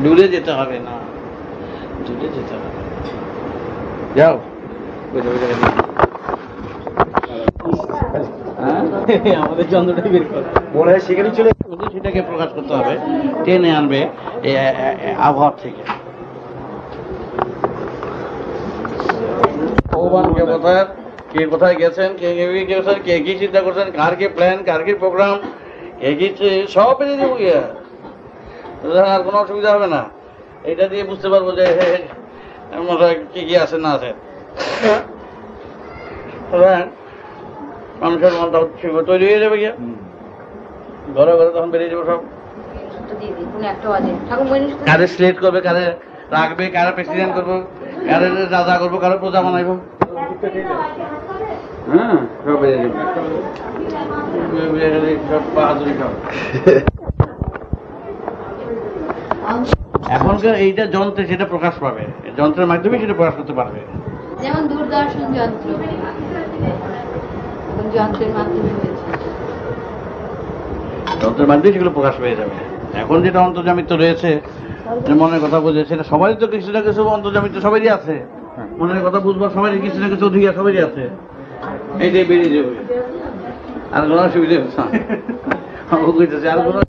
দূরে যেতে হবে না, দূরে যেতে হবে। যাও আমাদের চন্দ্রটা বের করে মনে হয় সেখানে চলে সেটাকে প্রকাশ করতে হবে, টেনে আনবে আবহাওয়া থেকে। ভগবানকে কোথায় কে কোথায় গেছেন, কে গেছেন, কে কি চিন্তা করছেন, কার কি প্ল্যান, কার কি প্রোগ্রাম, কে কি সব বেরিয়ে দেবো গিয়া, আর কোনো অসুবিধা হবে না। এটা দিয়ে বুঝতে পারবো যে কি কি আছে না আছে। মানুষের মনটা তৈরি হয়ে যাবে গিয়া, ঘরে ঘরে তখন বেরিয়ে যাবো সব। কারে সিলেক্ট করবে, কারে রাখবে, কারে প্রেসিডেন্ট করবো, কারে রাজা করবো, কারে প্রজা বানাইবো। হ্যাঁ, সব বেরিয়ে যাবে, সব বাহাদুরি সব। এখনকার এইটা যন্ত্রে সেটা প্রকাশ পাবে, যন্ত্রের মাধ্যমে সেটা প্রকাশ করতে পারবে। যেমন দূরদর্শন যন্ত্র যন্ত্রের মাধ্যমে হয়েছে, যন্ত্রের মাধ্যমে সেগুলো প্রকাশ পেয়ে যাবে। এখন যেটা অন্তর্জামিত রয়েছে, মনের কথা বোঝে, সেটা সবারই তো কিছু না কিছু অন্তর্জামিত সবারই আছে। মনের কথা বুঝবার সবারই কিছু না কিছু অধিকার সবারই আছে। এইটাই বেরিয়ে যাবে, আর কোনো অসুবিধা আর কোনো